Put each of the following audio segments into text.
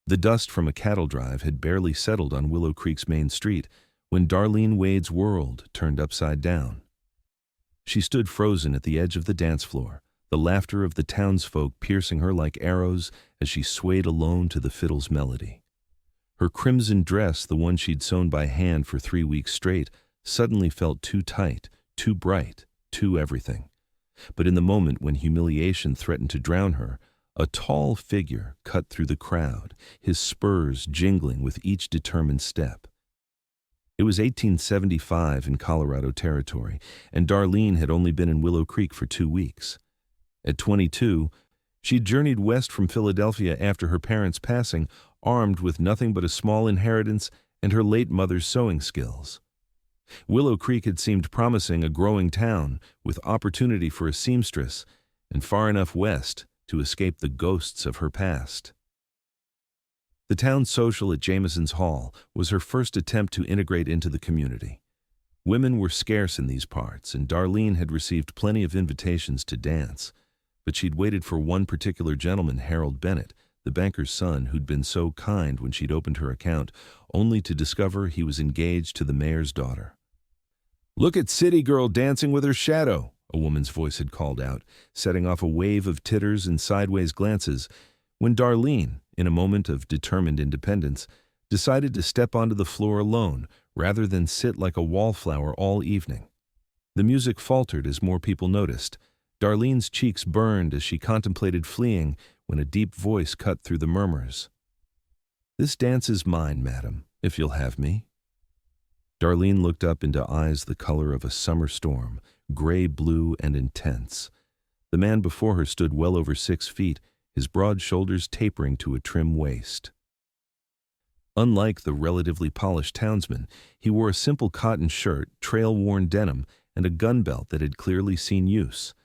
The dust from a cattle drive had barely settled on Willow Creek's main street when Darlene Wade's world turned upside down. She stood frozen at the edge of the dance floor, the laughter of the townsfolk piercing her like arrows as she swayed alone to the fiddle's melody. Her crimson dress, the one she'd sewn by hand for 3 weeks straight, suddenly felt too tight, too bright, too everything. But in the moment when humiliation threatened to drown her, a tall figure cut through the crowd, his spurs jingling with each determined step. It was 1875 in Colorado Territory, and Darlene had only been in Willow Creek for 2 weeks. At 22, she'd journeyed west from Philadelphia after her parents' passing, armed with nothing but a small inheritance and her late mother's sewing skills. Willow Creek had seemed promising, a growing town with opportunity for a seamstress, and far enough west to escape the ghosts of her past. The town social at Jameson's Hall was her first attempt to integrate into the community. Women were scarce in these parts, and Darlene had received plenty of invitations to dance, but she'd waited for one particular gentleman, Harold Bennett, the banker's son who'd been so kind when she'd opened her account, only to discover he was engaged to the mayor's daughter. "Look at City Girl dancing with her shadow," a woman's voice had called out, setting off a wave of titters and sideways glances, when Darlene, in a moment of determined independence, decided to step onto the floor alone rather than sit like a wallflower all evening. The music faltered as more people noticed. Darlene's cheeks burned as she contemplated fleeing when a deep voice cut through the murmurs. "This dance is mine, madam, if you'll have me." Darlene looked up into eyes the color of a summer storm, gray-blue and intense. The man before her stood well over 6 feet, his broad shoulders tapering to a trim waist. Unlike the relatively polished townsman, he wore a simple cotton shirt, trail-worn denim, and a gun belt that had clearly seen use.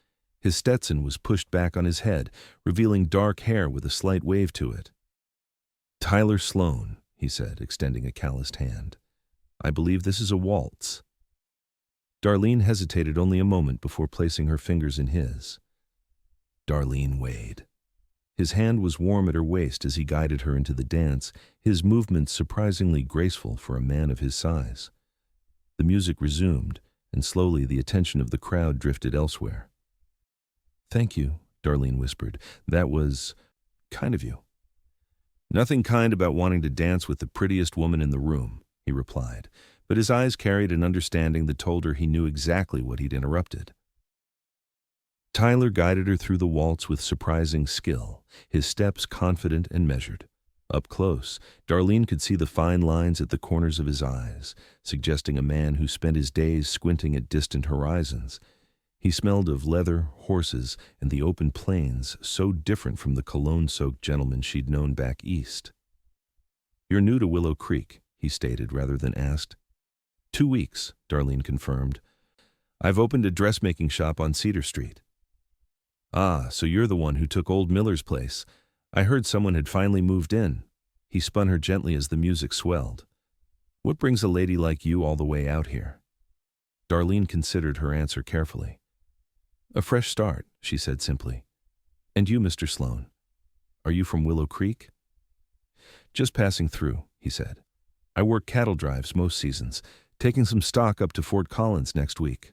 His Stetson was pushed back on his head, revealing dark hair with a slight wave to it. "Tyler Sloan," he said, extending a calloused hand. "I believe this is a waltz." Darlene hesitated only a moment before placing her fingers in his. Darlene Wade. His hand was warm at her waist as he guided her into the dance, his movements surprisingly graceful for a man of his size. The music resumed, and slowly the attention of the crowd drifted elsewhere. "Thank you," Darlene whispered. "That was kind of you." "Nothing kind about wanting to dance with the prettiest woman in the room," he replied, but his eyes carried an understanding that told her he knew exactly what he'd interrupted. Tyler guided her through the waltz with surprising skill, his steps confident and measured. Up close, Darlene could see the fine lines at the corners of his eyes, suggesting a man who spent his days squinting at distant horizons. He smelled of leather, horses, and the open plains, so different from the cologne-soaked gentleman she'd known back east. "You're new to Willow Creek," he stated rather than asked. 2 weeks, Darlene confirmed. "I've opened a dressmaking shop on Cedar Street." "Ah, so you're the one who took old Miller's place. I heard someone had finally moved in." He spun her gently as the music swelled. "What brings a lady like you all the way out here?" Darlene considered her answer carefully. "A fresh start," she said simply. "And you, Mr. Sloan, are you from Willow Creek?" "Just passing through," he said. "I work cattle drives most seasons, taking some stock up to Fort Collins next week."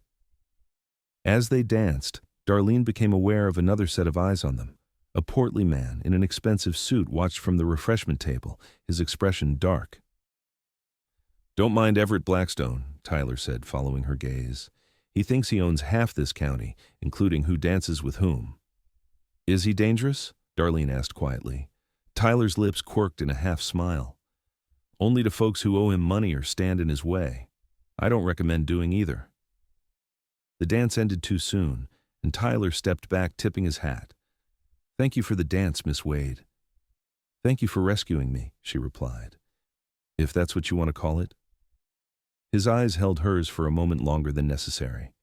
As they danced, Darlene became aware of another set of eyes on them. A portly man in an expensive suit watched from the refreshment table, his expression dark. "Don't mind Everett Blackstone," Tyler said, following her gaze. "He thinks he owns half this county, including who dances with whom." "Is he dangerous?" Darlene asked quietly. Tyler's lips quirked in a half-smile. "Only to folks who owe him money or stand in his way. I don't recommend doing either." The dance ended too soon, and Tyler stepped back, tipping his hat. "Thank you for the dance, Miss Wade." "Thank you for rescuing me," she replied. "If that's what you want to call it." His eyes held hers for a moment longer than necessary.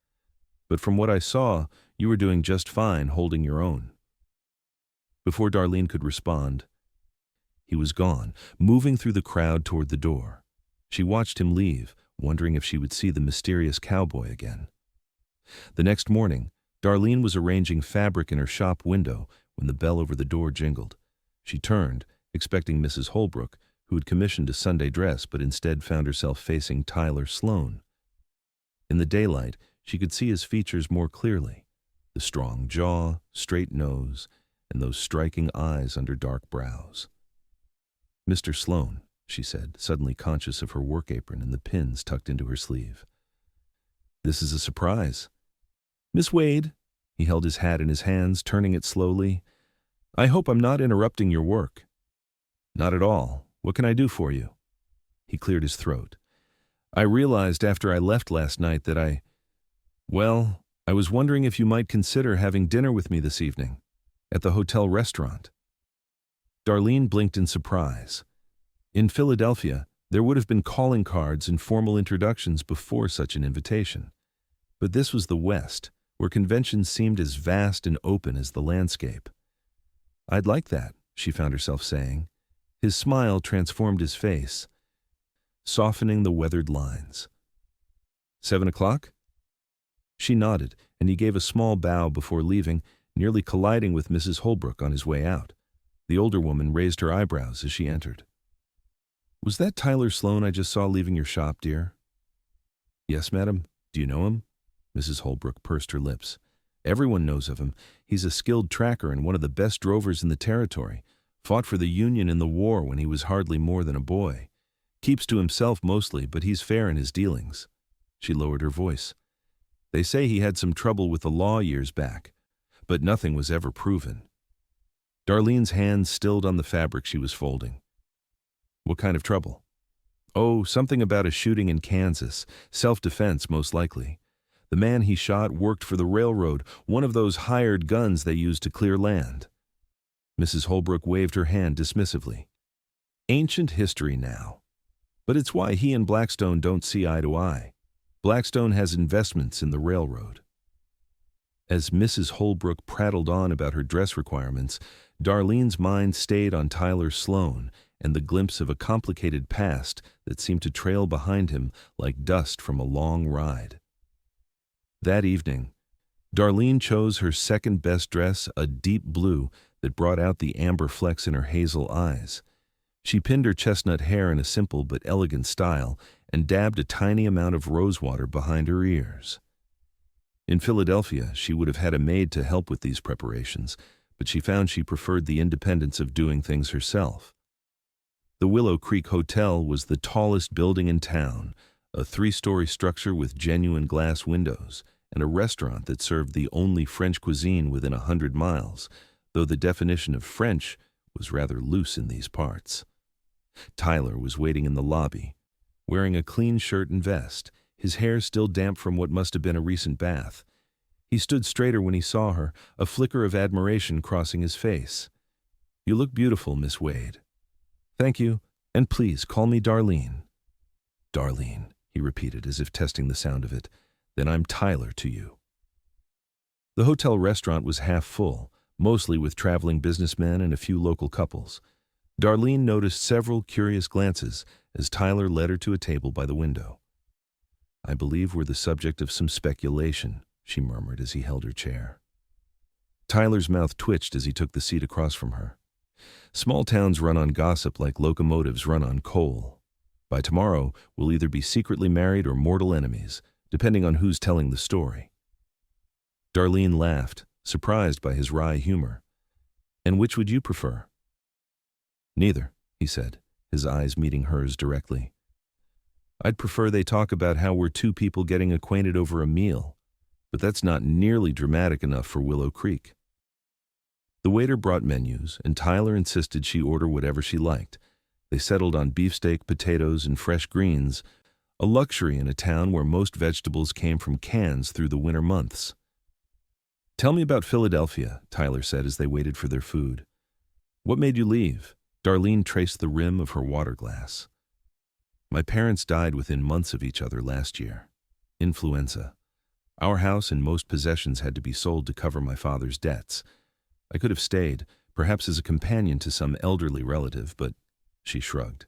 "But from what I saw, you were doing just fine holding your own." Before Darlene could respond, he was gone, moving through the crowd toward the door. She watched him leave, wondering if she would see the mysterious cowboy again. The next morning, Darlene was arranging fabric in her shop window when the bell over the door jingled. She turned, expecting Mrs. Holbrook, who had commissioned a Sunday dress but instead found herself facing Tyler Sloan. In the daylight, she could see his features more clearly, the strong jaw, straight nose, and those striking eyes under dark brows. "Mr. Sloan," she said, suddenly conscious of her work apron and the pins tucked into her sleeve. "This is a surprise." "Miss Wade," he held his hat in his hands, turning it slowly. "I hope I'm not interrupting your work." "Not at all. What can I do for you?" He cleared his throat. "I realized after I left last night that I was wondering if you might consider having dinner with me this evening, at the hotel restaurant." Darlene blinked in surprise. In Philadelphia, there would have been calling cards and formal introductions before such an invitation. But this was the West, where conventions seemed as vast and open as the landscape. "I'd like that," she found herself saying. His smile transformed his face, softening the weathered lines. 7 o'clock? She nodded, and he gave a small bow before leaving, nearly colliding with Mrs. Holbrook on his way out. The older woman raised her eyebrows as she entered. "Was that Tyler Sloan I just saw leaving your shop, dear?" "Yes, madam. Do you know him?" Mrs. Holbrook pursed her lips. "Everyone knows of him. He's a skilled tracker and one of the best drovers in the territory. Fought for the Union in the war when he was hardly more than a boy. Keeps to himself mostly, but he's fair in his dealings." She lowered her voice. "They say he had some trouble with the law years back, but nothing was ever proven." Darlene's hands stilled on the fabric she was folding. "What kind of trouble?" "Oh, something about a shooting in Kansas. Self-defense, most likely. The man he shot worked for the railroad, one of those hired guns they use to clear land." Mrs. Holbrook waved her hand dismissively. "Ancient history now. But it's why he and Blackstone don't see eye to eye. Blackstone has investments in the railroad." As Mrs. Holbrook prattled on about her dress requirements, Darlene's mind stayed on Tyler Sloan and the glimpse of a complicated past that seemed to trail behind him like dust from a long ride. That evening, Darlene chose her second-best dress, a deep blue that brought out the amber flecks in her hazel eyes. She pinned her chestnut hair in a simple but elegant style and dabbed a tiny amount of rosewater behind her ears. In Philadelphia, she would have had a maid to help with these preparations, but she found she preferred the independence of doing things herself. The Willow Creek Hotel was the tallest building in town, a 3-story structure with genuine glass windows, and a restaurant that served the only French cuisine within 100 miles, though the definition of French was rather loose in these parts. Tyler was waiting in the lobby, wearing a clean shirt and vest, his hair still damp from what must have been a recent bath. He stood straighter when he saw her, a flicker of admiration crossing his face. "You look beautiful, Miss Wade." "Thank you, and please call me Darlene." "Darlene," he repeated as if testing the sound of it. "Then I'm Tyler to you." The hotel restaurant was half full, mostly with traveling businessmen and a few local couples. Darlene noticed several curious glances as Tyler led her to a table by the window. "I believe we're the subject of some speculation," she murmured as he held her chair. Tyler's mouth twitched as he took the seat across from her. "Small towns run on gossip like locomotives run on coal. By tomorrow, we'll either be secretly married or mortal enemies, depending on who's telling the story." Darlene laughed, surprised by his wry humor. "And which would you prefer?" "Neither," he said, his eyes meeting hers directly. "I'd prefer they talk about how we're two people getting acquainted over a meal, but that's not nearly dramatic enough for Willow Creek." The waiter brought menus, and Tyler insisted she order whatever she liked. They settled on beefsteak, potatoes, and fresh greens, a luxury in a town where most vegetables came from cans through the winter months. "Tell me about Philadelphia," Tyler said as they waited for their food. "What made you leave?" Darlene traced the rim of her water glass. "My parents died within months of each other last year. Influenza. Our house and most possessions had to be sold to cover my father's debts. I could have stayed, perhaps as a companion to some elderly relative, but..." She shrugged.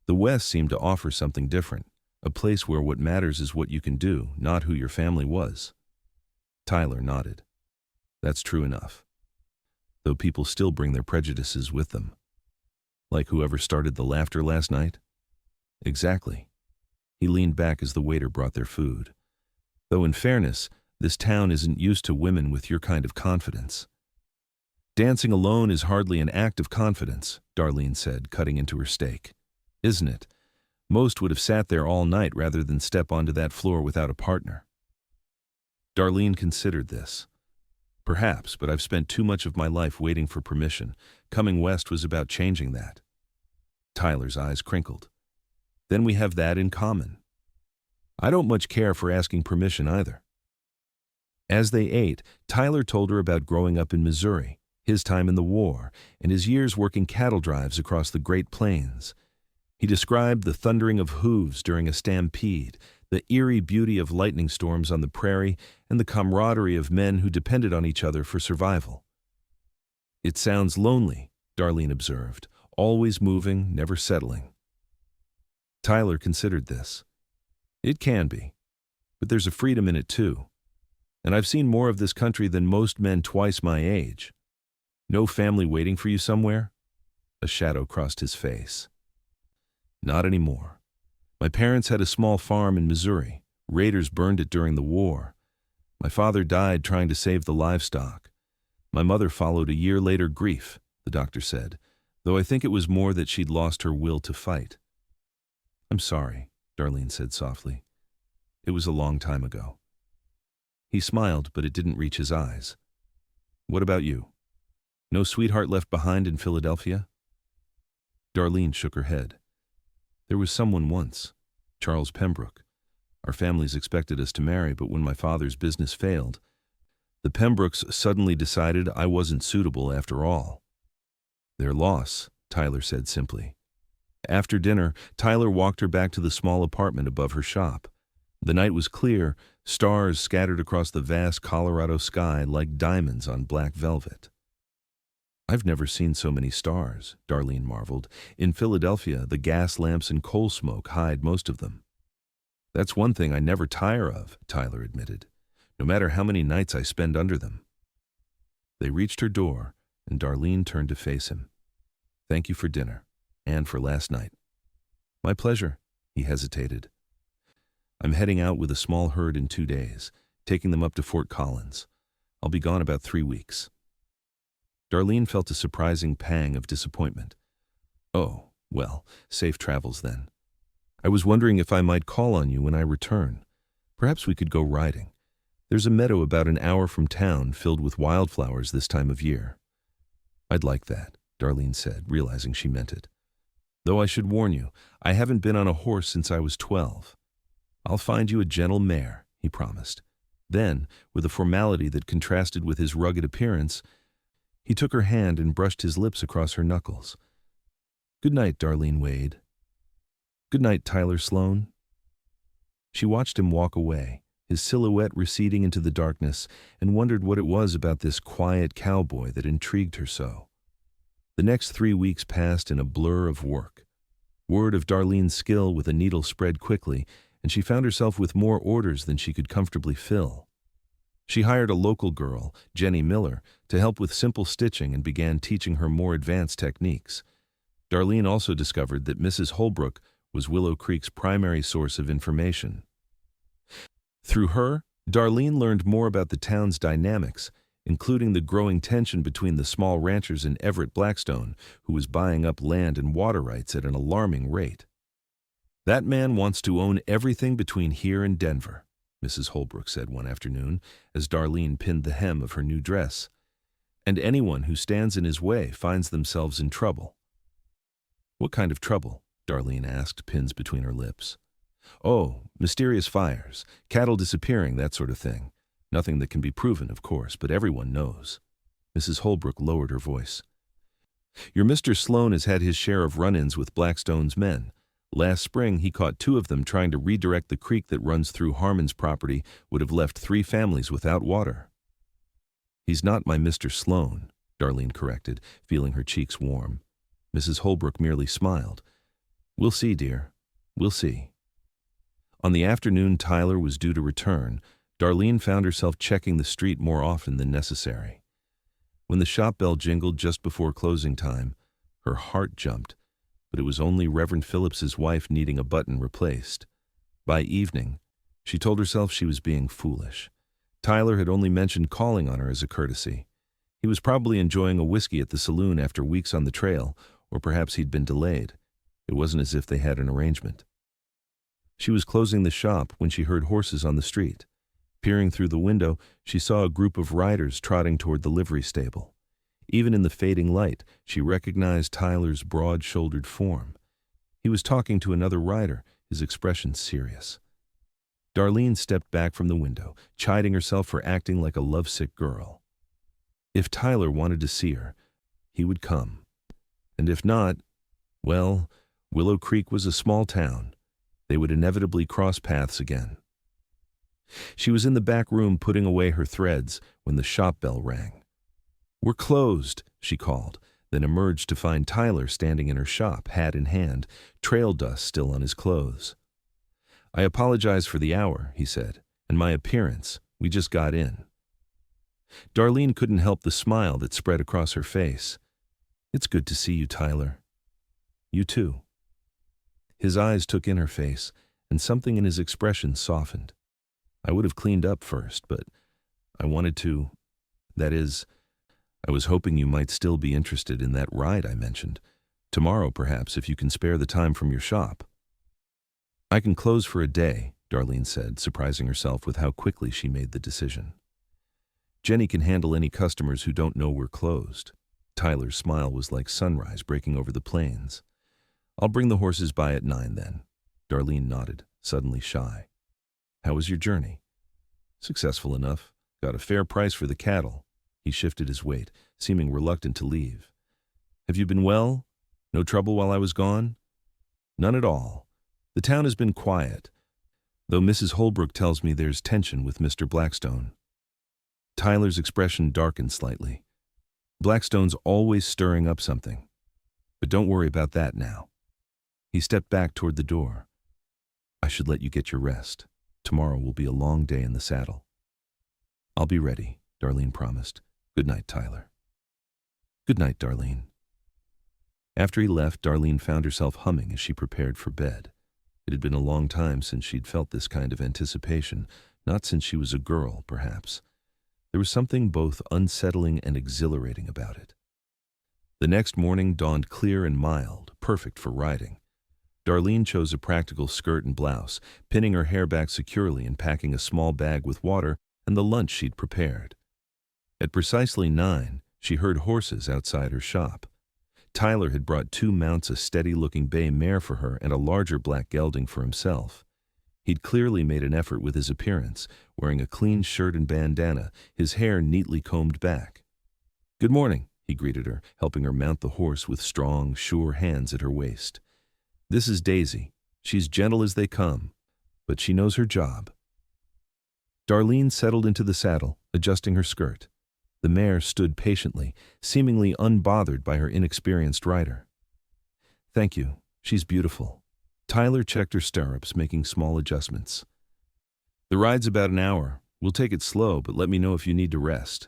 "The West seemed to offer something different, a place where what matters is what you can do, not who your family was." Tyler nodded. "That's true enough. Though people still bring their prejudices with them." Like whoever started the laughter last night? Exactly. He leaned back as the waiter brought their food. Though in fairness, this town isn't used to women with your kind of confidence. Dancing alone is hardly an act of confidence, Darlene said, cutting into her steak. Isn't it? Most would have sat there all night rather than step onto that floor without a partner. Darlene considered this. Perhaps, but I've spent too much of my life waiting for permission. Coming west was about changing that. Tyler's eyes crinkled. Then we have that in common. I don't much care for asking permission either. As they ate, Tyler told her about growing up in Missouri, his time in the war, and his years working cattle drives across the Great Plains. He described the thundering of hooves during a stampede, the eerie beauty of lightning storms on the prairie, and the camaraderie of men who depended on each other for survival. It sounds lonely, Darlene observed, always moving, never settling. Tyler considered this. It can be, but there's a freedom in it too. And I've seen more of this country than most men twice my age. No family waiting for you somewhere? A shadow crossed his face. Not anymore. My parents had a small farm in Missouri. Raiders burned it during the war. My father died trying to save the livestock. My mother followed a year later grief, the doctor said, though I think it was more that she'd lost her will to fight. I'm sorry, Darlene said softly. It was a long time ago. He smiled, but it didn't reach his eyes. What about you? No sweetheart left behind in Philadelphia? Darlene shook her head. There was someone once, Charles Pembroke. Our families expected us to marry, but when my father's business failed, the Pembrokes suddenly decided I wasn't suitable after all. Their loss, Tyler said simply. After dinner, Tyler walked her back to the small apartment above her shop. The night was clear, stars scattered across the vast Colorado sky like diamonds on black velvet. I've never seen so many stars, Darlene marveled. In Philadelphia, the gas lamps and coal smoke hide most of them. That's one thing I never tire of, Tyler admitted, no matter how many nights I spend under them. They reached her door, and Darlene turned to face him. Thank you for dinner, and for last night. My pleasure, he hesitated. I'm heading out with a small herd in 2 days, taking them up to Fort Collins. I'll be gone about 3 weeks. Darlene felt a surprising pang of disappointment. Oh, well, safe travels then. I was wondering if I might call on you when I return. Perhaps we could go riding. There's a meadow about an hour from town filled with wildflowers this time of year. I'd like that, Darlene said, realizing she meant it. Though I should warn you, I haven't been on a horse since I was 12. I'll find you a gentle mare, he promised. Then, with a formality that contrasted with his rugged appearance, he took her hand and brushed his lips across her knuckles. Good night, Darlene Wade. Good night, Tyler Sloan. She watched him walk away, his silhouette receding into the darkness, and wondered what it was about this quiet cowboy that intrigued her so. The next 3 weeks passed in a blur of work. Word of Darlene's skill with a needle spread quickly, and she found herself with more orders than she could comfortably fill. She hired a local girl, Jenny Miller, to help with simple stitching and began teaching her more advanced techniques. Darlene also discovered that Mrs. Holbrook was Willow Creek's primary source of information. Through her, Darlene learned more about the town's dynamics, including the growing tension between the small ranchers and Everett Blackstone, who was buying up land and water rights at an alarming rate. That man wants to own everything between here and Denver, Mrs. Holbrook said one afternoon as Darlene pinned the hem of her new dress. And anyone who stands in his way finds themselves in trouble. What kind of trouble? Darlene asked, pins between her lips. Oh, mysterious fires, cattle disappearing, that sort of thing. Nothing that can be proven, of course, but everyone knows. Mrs. Holbrook lowered her voice. Your Mr. Sloan has had his share of run-ins with Blackstone's men. Last spring, he caught 2 of them trying to redirect the creek that runs through Harmon's property, would have left 3 families without water. He's not my Mr. Sloan, Darlene corrected, feeling her cheeks warm. Mrs. Holbrook merely smiled. We'll see, dear. We'll see. On the afternoon Tyler was due to return, Darlene found herself checking the street more often than necessary. When the shop bell jingled just before closing time, her heart jumped, but it was only Reverend Phillips's wife needing a button replaced. By evening, she told herself she was being foolish. Tyler had only mentioned calling on her as a courtesy. He was probably enjoying a whiskey at the saloon after weeks on the trail, or perhaps he'd been delayed. It wasn't as if they had an arrangement. She was closing the shop when she heard horses on the street. Peering through the window, she saw a group of riders trotting toward the livery stable. Even in the fading light, she recognized Tyler's broad-shouldered form. He was talking to another rider, his expression serious. Darlene stepped back from the window, chiding herself for acting like a lovesick girl. If Tyler wanted to see her, he would come. And if not, well, Willow Creek was a small town. They would inevitably cross paths again. She was in the back room putting away her threads when the shop bell rang. "We're closed," she called, then emerged to find Tyler standing in her shop, hat in hand, trail dust still on his clothes. "I apologize for the hour," he said, "and my appearance. We just got in." Darlene couldn't help the smile that spread across her face. "It's good to see you, Tyler." "You too." His eyes took in her face, and something in his expression softened. "I would have cleaned up first, but I wanted to. That is, I was hoping you might still be interested in that ride I mentioned. Tomorrow, perhaps, if you can spare the time from your shop." "I can close for a day," Darlene said, surprising herself with how quickly she made the decision. "Jenny can handle any customers who don't know we're closed." Tyler's smile was like sunrise breaking over the plains. "I'll bring the horses by at 9 then." Darlene nodded, suddenly shy. "How was your journey?" "Successful enough. Got a fair price for the cattle." He shifted his weight, seeming reluctant to leave. "Have you been well? No trouble while I was gone?" "None at all. The town has been quiet, though Mrs. Holbrook tells me there's tension with Mr. Blackstone." Tyler's expression darkened slightly. "Blackstone's always stirring up something. But don't worry about that now." He stepped back toward the door. "I should let you get your rest. Tomorrow will be a long day in the saddle." "I'll be ready," Darlene promised. "Good night, Tyler." "Good night, Darlene." After he left, Darlene found herself humming as she prepared for bed. It had been a long time since she'd felt this kind of anticipation, not since she was a girl, perhaps. There was something both unsettling and exhilarating about it. The next morning dawned clear and mild, perfect for riding. Darlene chose a practical skirt and blouse, pinning her hair back securely and packing a small bag with water and the lunch she'd prepared. At precisely 9, she heard horses outside her shop. Tyler had brought 2 mounts, a steady-looking bay mare for her and a larger black gelding for himself. He'd clearly made an effort with his appearance, wearing a clean shirt and bandana, his hair neatly combed back. "Good morning," he greeted her, helping her mount the horse with strong, sure hands at her waist. "This is Daisy. She's gentle as they come, but she knows her job." Darlene settled into the saddle, adjusting her skirt. The mare stood patiently, seemingly unbothered by her inexperienced rider. "Thank you. She's beautiful." Tyler checked her stirrups, making small adjustments. "The ride's about an hour. We'll take it slow, but let me know if you need to rest."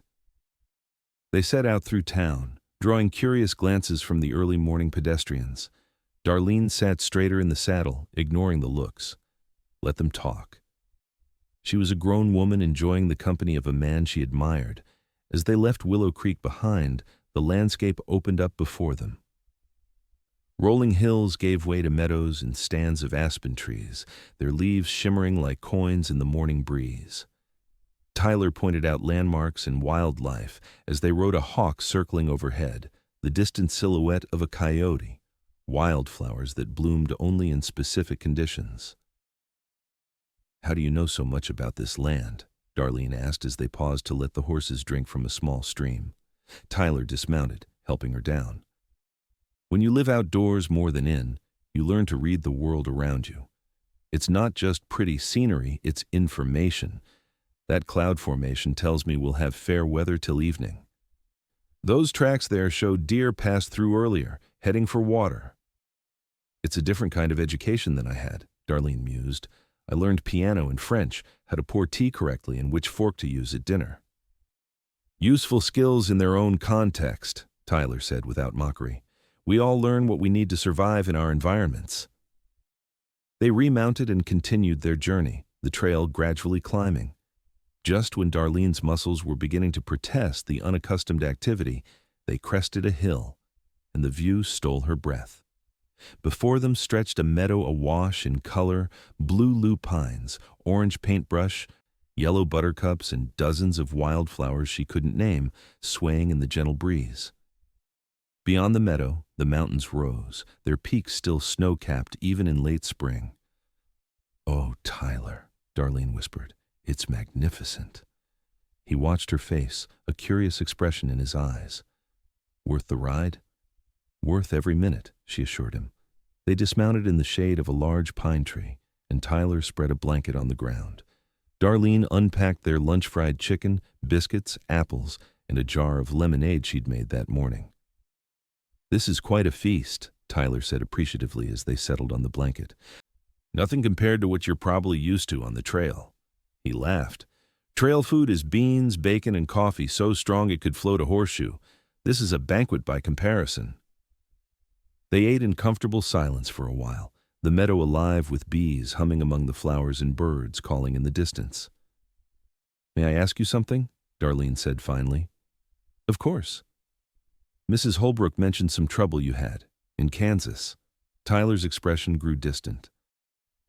They set out through town, drawing curious glances from the early morning pedestrians. Darlene sat straighter in the saddle, ignoring the looks. Let them talk. She was a grown woman enjoying the company of a man she admired. As they left Willow Creek behind, the landscape opened up before them. Rolling hills gave way to meadows and stands of aspen trees, their leaves shimmering like coins in the morning breeze. Tyler pointed out landmarks and wildlife as they rode a hawk circling overhead, the distant silhouette of a coyote, wildflowers that bloomed only in specific conditions. "How do you know so much about this land?" Darlene asked as they paused to let the horses drink from a small stream. Tyler dismounted, helping her down. "When you live outdoors more than in, you learn to read the world around you. It's not just pretty scenery, it's information. That cloud formation tells me we'll have fair weather till evening. Those tracks there show deer passed through earlier, heading for water." "It's a different kind of education than I had," Darlene mused. "I learned piano and French, how to pour tea correctly and which fork to use at dinner." "Useful skills in their own context," Tyler said without mockery. We all learn what we need to survive in our environments. They remounted and continued their journey, the trail gradually climbing. Just when Darlene's muscles were beginning to protest the unaccustomed activity, they crested a hill, and the view stole her breath. Before them stretched a meadow awash in color, blue lupines, orange paintbrush, yellow buttercups, and dozens of wildflowers she couldn't name, swaying in the gentle breeze. Beyond the meadow, the mountains rose, their peaks still snow-capped even in late spring. "Oh, Tyler," Darlene whispered, "it's magnificent." He watched her face, a curious expression in his eyes. "Worth the ride?" "Worth every minute," she assured him. They dismounted in the shade of a large pine tree, and Tyler spread a blanket on the ground. Darlene unpacked their lunch-fried chicken, biscuits, apples, and a jar of lemonade she'd made that morning. "This is quite a feast," Tyler said appreciatively as they settled on the blanket. "Nothing compared to what you're probably used to on the trail." He laughed. "Trail food is beans, bacon, and coffee so strong it could float a horseshoe. This is a banquet by comparison." They ate in comfortable silence for a while, the meadow alive with bees humming among the flowers and birds calling in the distance. "May I ask you something?" Darlene said finally. "Of course." "Mrs. Holbrook mentioned some trouble you had in Kansas." Tyler's expression grew distant.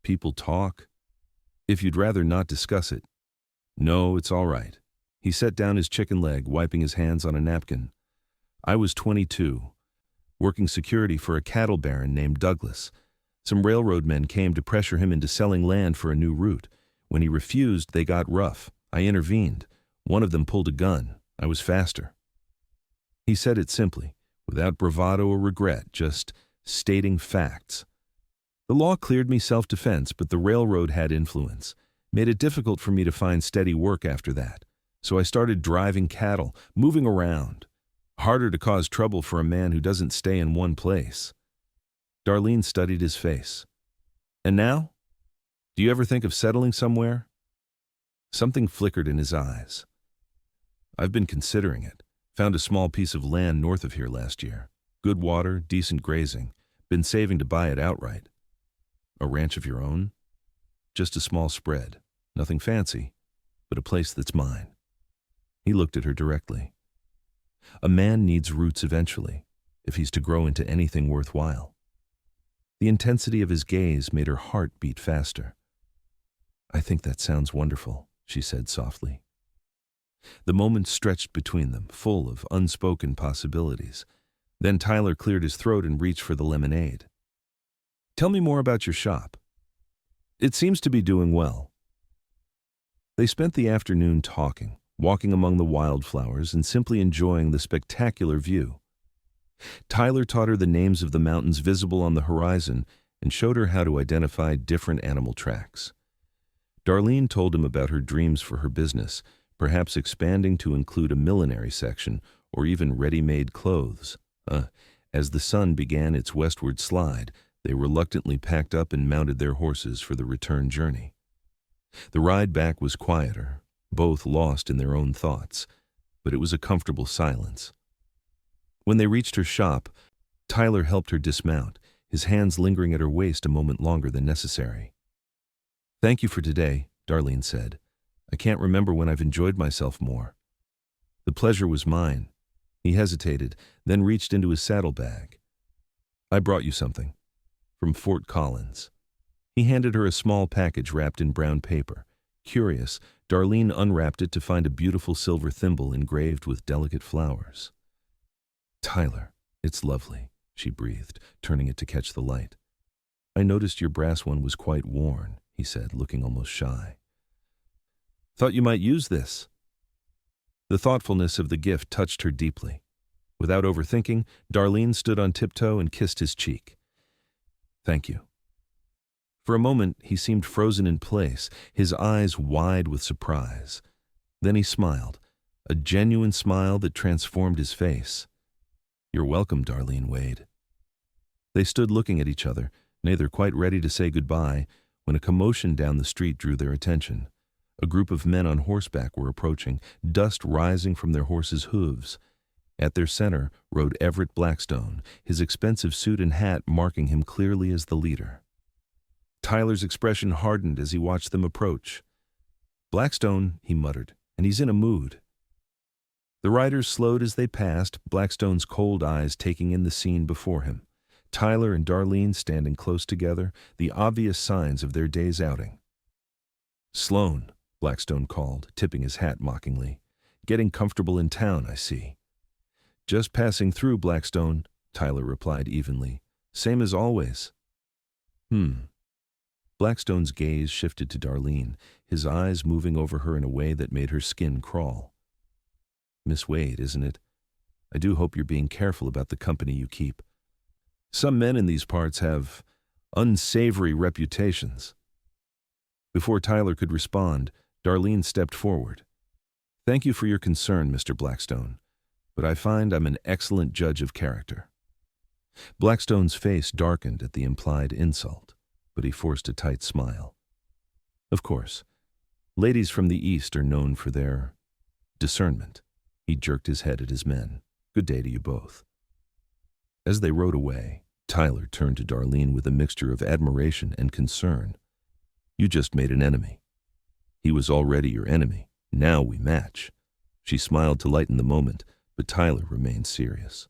"People talk. If you'd rather not discuss it." "No, it's all right." He set down his chicken leg, wiping his hands on a napkin. "I was 22, working security for a cattle baron named Douglas. Some railroad men came to pressure him into selling land for a new route. When he refused, they got rough. I intervened. One of them pulled a gun. I was faster." He said it simply, without bravado or regret, just stating facts. "The law cleared me self-defense, but the railroad had influence. Made it difficult for me to find steady work after that. So I started driving cattle, moving around. Harder to cause trouble for a man who doesn't stay in one place." Darlene studied his face. "And now? Do you ever think of settling somewhere?" Something flickered in his eyes. "I've been considering it. Found a small piece of land north of here last year. Good water, decent grazing. Been saving to buy it outright." "A ranch of your own?" "Just a small spread. Nothing fancy, but a place that's mine." He looked at her directly. "A man needs roots eventually, if he's to grow into anything worthwhile." The intensity of his gaze made her heart beat faster. "I think that sounds wonderful," she said softly. The moment stretched between them, full of unspoken possibilities. Then Tyler cleared his throat and reached for the lemonade. "Tell me more about your shop." "It seems to be doing well." They spent the afternoon talking, walking among the wildflowers and simply enjoying the spectacular view. Tyler taught her the names of the mountains visible on the horizon and showed her how to identify different animal tracks. Darlene told him about her dreams for her business, perhaps expanding to include a millinery section or even ready-made clothes. As the sun began its westward slide, they reluctantly packed up and mounted their horses for the return journey. The ride back was quieter, both lost in their own thoughts, but it was a comfortable silence. When they reached her shop, Tyler helped her dismount, his hands lingering at her waist a moment longer than necessary. "Thank you for today," Darlene said. "I can't remember when I've enjoyed myself more." "The pleasure was mine." He hesitated, then reached into his saddlebag. "I brought you something. From Fort Collins." He handed her a small package wrapped in brown paper. Curious, Darlene unwrapped it to find a beautiful silver thimble engraved with delicate flowers. "Tyler, it's lovely," she breathed, turning it to catch the light. "I noticed your brass one was quite worn," he said, looking almost shy. "Thought you might use this." The thoughtfulness of the gift touched her deeply. Without overthinking, Darlene stood on tiptoe and kissed his cheek. "Thank you." For a moment, he seemed frozen in place, his eyes wide with surprise. Then he smiled, a genuine smile that transformed his face. "You're welcome, Darlene Wade." They stood looking at each other, neither quite ready to say goodbye, when a commotion down the street drew their attention. A group of men on horseback were approaching, dust rising from their horses' hooves. At their center rode Everett Blackstone, his expensive suit and hat marking him clearly as the leader. Tyler's expression hardened as he watched them approach. "Blackstone," he muttered, "and he's in a mood." The riders slowed as they passed, Blackstone's cold eyes taking in the scene before him. Tyler and Darlene standing close together, the obvious signs of their day's outing. "Sloan," Blackstone called, tipping his hat mockingly. "Getting comfortable in town, I see." "Just passing through, Blackstone," Tyler replied evenly. "Same as always." Blackstone's gaze shifted to Darlene, his eyes moving over her in a way that made her skin crawl. "Miss Wade, isn't it? I do hope you're being careful about the company you keep. Some men in these parts have unsavory reputations." Before Tyler could respond, Darlene stepped forward. "Thank you for your concern, Mr. Blackstone, but I find I'm an excellent judge of character." Blackstone's face darkened at the implied insult, but he forced a tight smile. "Of course, ladies from the East are known for their discernment." He jerked his head at his men. "Good day to you both." As they rode away, Tyler turned to Darlene with a mixture of admiration and concern. "You just made an enemy. He was already your enemy. Now we match." She smiled to lighten the moment, but Tyler remained serious.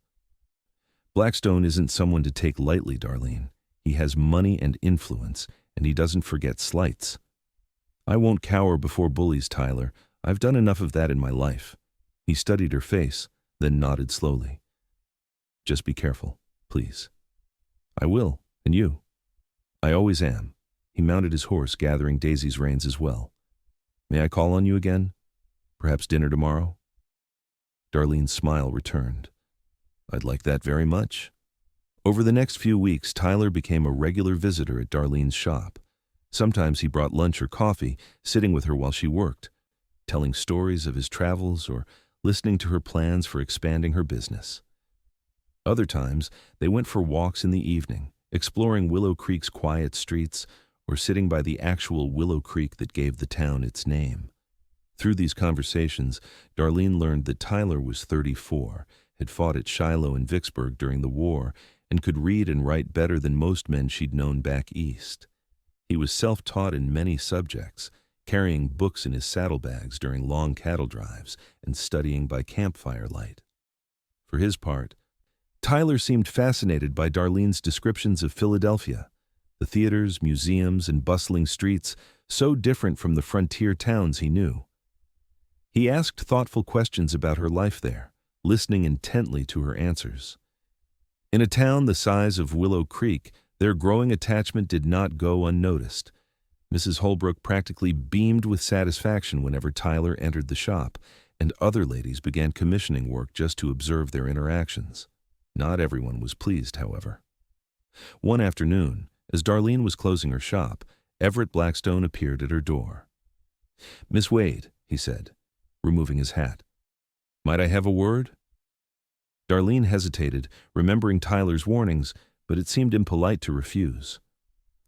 "Blackstone isn't someone to take lightly, Darlene. He has money and influence, and he doesn't forget slights." "I won't cower before bullies, Tyler. I've done enough of that in my life." He studied her face, then nodded slowly. "Just be careful, please." "I will, and you." "I always am." He mounted his horse, gathering Daisy's reins as well. "May I call on you again? Perhaps dinner tomorrow?" Darlene's smile returned. "I'd like that very much." Over the next few weeks, Tyler became a regular visitor at Darlene's shop. Sometimes he brought lunch or coffee, sitting with her while she worked, telling stories of his travels or listening to her plans for expanding her business. Other times, they went for walks in the evening, exploring Willow Creek's quiet streets or sitting by the actual Willow Creek that gave the town its name. Through these conversations, Darlene learned that Tyler was 34, had fought at Shiloh and Vicksburg during the war, and could read and write better than most men she'd known back east. He was self-taught in many subjects, carrying books in his saddlebags during long cattle drives and studying by campfire light. For his part, Tyler seemed fascinated by Darlene's descriptions of Philadelphia, the theaters, museums, and bustling streets, so different from the frontier towns he knew. He asked thoughtful questions about her life there, listening intently to her answers. In a town the size of Willow Creek, their growing attachment did not go unnoticed. Mrs. Holbrook practically beamed with satisfaction whenever Tyler entered the shop, and other ladies began commissioning work just to observe their interactions. Not everyone was pleased, however. One afternoon, as Darlene was closing her shop, Everett Blackstone appeared at her door. "Miss Wade," he said, removing his hat. "Might I have a word?" Darlene hesitated, remembering Tyler's warnings, but it seemed impolite to refuse.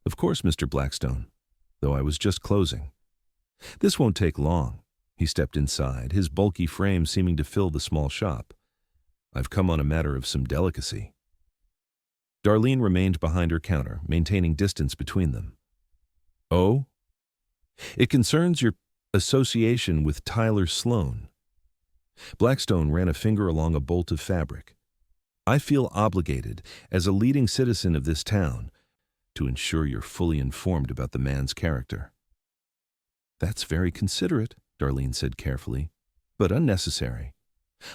"Of course, Mr. Blackstone, though I was just closing." "This won't take long." He stepped inside, his bulky frame seeming to fill the small shop. "I've come on a matter of some delicacy." Darlene remained behind her counter, maintaining distance between them. "Oh?" "It concerns your association with Tyler Sloan." Blackstone ran a finger along a bolt of fabric. "I feel obligated, as a leading citizen of this town, to ensure you're fully informed about the man's character." "That's very considerate," Darlene said carefully, "but unnecessary.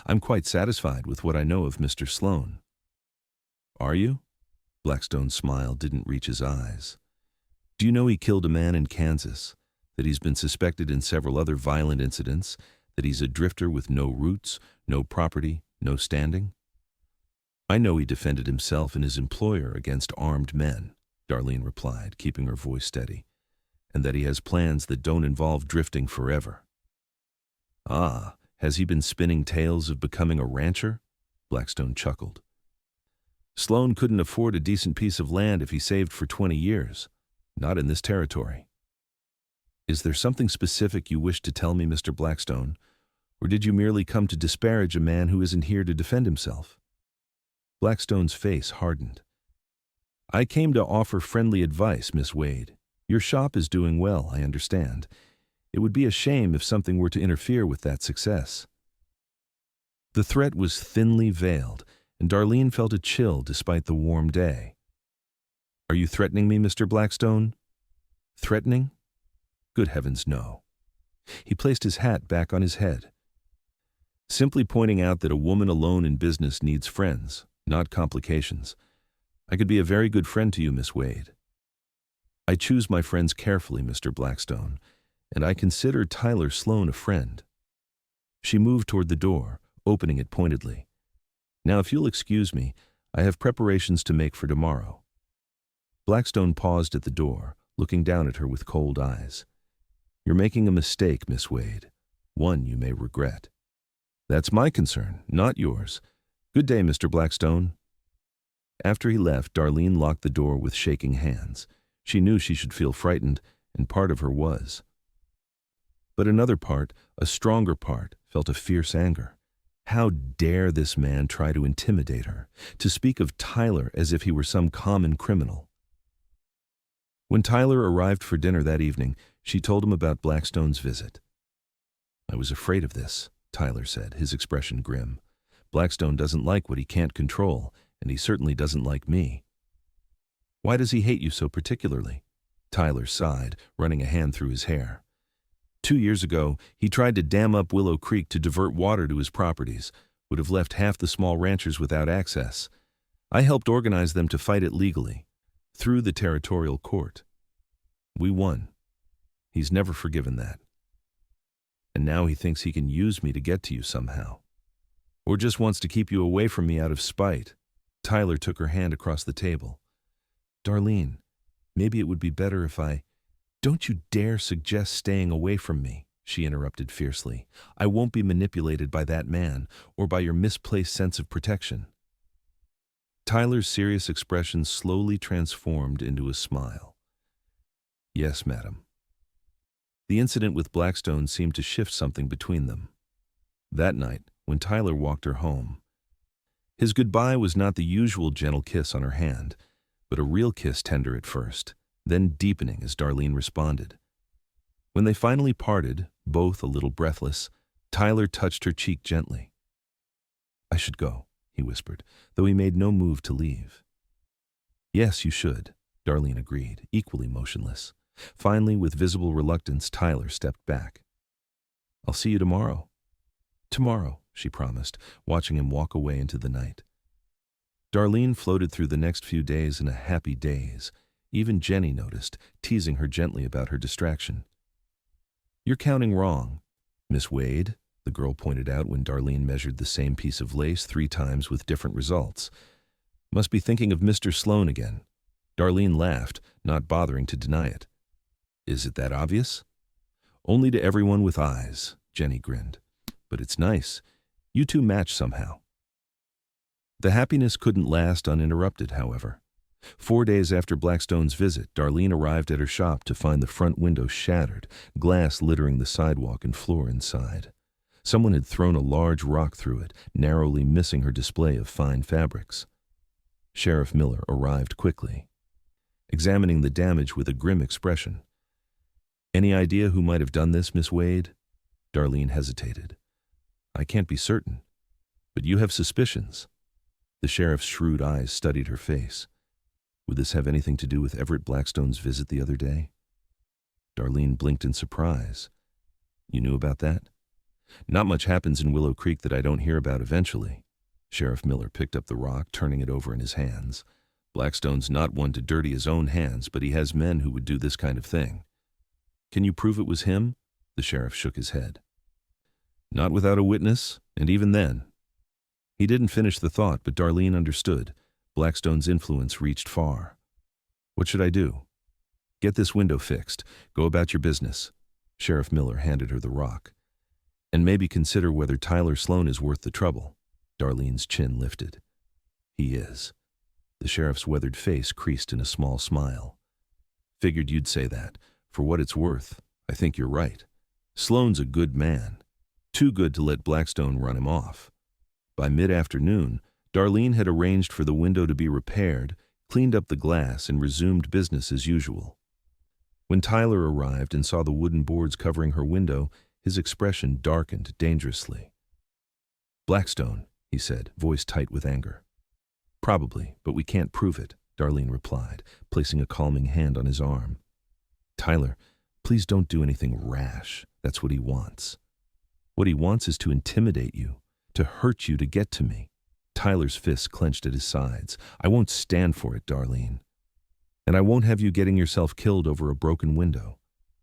I'm quite satisfied with what I know of Mr. Sloan." "Are you?" Blackstone's smile didn't reach his eyes. "Do you know he killed a man in Kansas, that he's been suspected in several other violent incidents, that he's a drifter with no roots, no property, no standing?" "I know he defended himself and his employer against armed men," Darlene replied, keeping her voice steady, "and that he has plans that don't involve drifting forever." "Ah, has he been spinning tales of becoming a rancher?" Blackstone chuckled. "Sloan couldn't afford a decent piece of land if he saved for 20 years. Not in this territory." "Is there something specific you wish to tell me, Mr. Blackstone? Or did you merely come to disparage a man who isn't here to defend himself? Blackstone's face hardened. I came to offer friendly advice, Miss Wade. Your shop is doing well, I understand. It would be a shame if something were to interfere with that success. The threat was thinly veiled, and Darlene felt a chill despite the warm day. Are you threatening me, Mr. Blackstone? Threatening? Good heavens, no. He placed his hat back on his head. Simply pointing out that a woman alone in business needs friends, not complications. I could be a very good friend to you, Miss Wade. I choose my friends carefully, Mr. Blackstone, and I consider Tyler Sloan a friend. She moved toward the door, opening it pointedly. Now, if you'll excuse me, I have preparations to make for tomorrow. Blackstone paused at the door, looking down at her with cold eyes. You're making a mistake, Miss Wade. One you may regret. That's my concern, not yours. Good day, Mr. Blackstone. After he left, Darlene locked the door with shaking hands. She knew she should feel frightened, and part of her was. But another part, a stronger part, felt a fierce anger. How dare this man try to intimidate her, to speak of Tyler as if he were some common criminal? When Tyler arrived for dinner that evening, she told him about Blackstone's visit. I was afraid of this, Tyler said, his expression grim. Blackstone doesn't like what he can't control, and he certainly doesn't like me. Why does he hate you so particularly? Tyler sighed, running a hand through his hair. 2 years ago, he tried to dam up Willow Creek to divert water to his properties, would have left half the small ranchers without access. I helped organize them to fight it legally, through the territorial court. We won. He's never forgiven that. And now he thinks he can use me to get to you somehow. Or just wants to keep you away from me out of spite. Tyler took her hand across the table. Darlene, maybe it would be better if I— Don't you dare suggest staying away from me, she interrupted fiercely. I won't be manipulated by that man, or by your misplaced sense of protection. Tyler's serious expression slowly transformed into a smile. Yes, madam. The incident with Blackstone seemed to shift something between them. That night, when Tyler walked her home, his goodbye was not the usual gentle kiss on her hand, but a real kiss, tender at first, then deepening as Darlene responded. When they finally parted, both a little breathless, Tyler touched her cheek gently. I should go, he whispered, though he made no move to leave. Yes, you should, Darlene agreed, equally motionless. Finally, with visible reluctance, Tyler stepped back. I'll see you tomorrow. Tomorrow, she promised, watching him walk away into the night. Darlene floated through the next few days in a happy daze. Even Jenny noticed, teasing her gently about her distraction. You're counting wrong, Miss Wade, the girl pointed out when Darlene measured the same piece of lace 3 times with different results. Must be thinking of Mr. Sloan again. Darlene laughed, not bothering to deny it. Is it that obvious? Only to everyone with eyes, Jenny grinned. But it's nice. You two match somehow. The happiness couldn't last uninterrupted, however. 4 days after Blackstone's visit, Darlene arrived at her shop to find the front window shattered, glass littering the sidewalk and floor inside. Someone had thrown a large rock through it, narrowly missing her display of fine fabrics. Sheriff Miller arrived quickly, examining the damage with a grim expression. Any idea who might have done this, Miss Wade? Darlene hesitated. I can't be certain, but you have suspicions. The sheriff's shrewd eyes studied her face. Would this have anything to do with Everett Blackstone's visit the other day? Darlene blinked in surprise. You knew about that? Not much happens in Willow Creek that I don't hear about eventually. Sheriff Miller picked up the rock, turning it over in his hands. Blackstone's not one to dirty his own hands, but he has men who would do this kind of thing. Can you prove it was him? The sheriff shook his head. Not without a witness, and even then. He didn't finish the thought, but Darlene understood. Blackstone's influence reached far. What should I do? Get this window fixed. Go about your business. Sheriff Miller handed her the rock. And maybe consider whether Tyler Sloan is worth the trouble. Darlene's chin lifted. He is. The sheriff's weathered face creased in a small smile. Figured you'd say that. For what it's worth, I think you're right. Sloan's a good man. Too good to let Blackstone run him off. By mid-afternoon, Darlene had arranged for the window to be repaired, cleaned up the glass, and resumed business as usual. When Tyler arrived and saw the wooden boards covering her window, his expression darkened dangerously. "Blackstone," he said, voice tight with anger. "Probably, but we can't prove it," Darlene replied, placing a calming hand on his arm. "Tyler, please don't do anything rash. That's what he wants. What he wants is to intimidate you, to hurt you to get to me." Tyler's fists clenched at his sides. "I won't stand for it, Darlene. And I won't have you getting yourself killed over a broken window."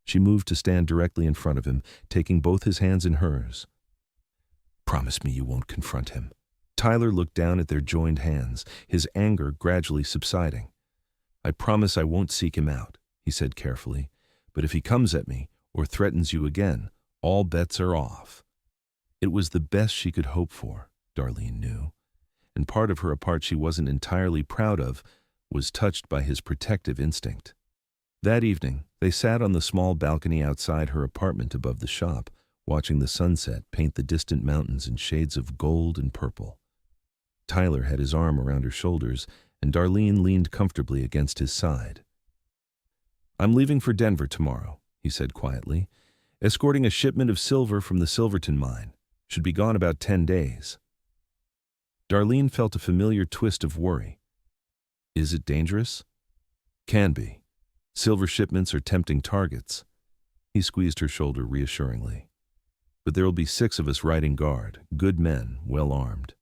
She moved to stand directly in front of him, taking both his hands in hers. "Promise me you won't confront him." Tyler looked down at their joined hands, his anger gradually subsiding. "I promise I won't seek him out," he said carefully. "But if he comes at me or threatens you again, all bets are off." It was the best she could hope for, Darlene knew, and part of her, a part she wasn't entirely proud of, was touched by his protective instinct. That evening, they sat on the small balcony outside her apartment above the shop, watching the sunset paint the distant mountains in shades of gold and purple. Tyler had his arm around her shoulders, and Darlene leaned comfortably against his side. "I'm leaving for Denver tomorrow," he said quietly, "escorting a shipment of silver from the Silverton mine. Should be gone about 10 days. Darlene felt a familiar twist of worry. "Is it dangerous?" "Can be. Silver shipments are tempting targets." He squeezed her shoulder reassuringly. "But there will be 6 of us riding guard, good men, well armed.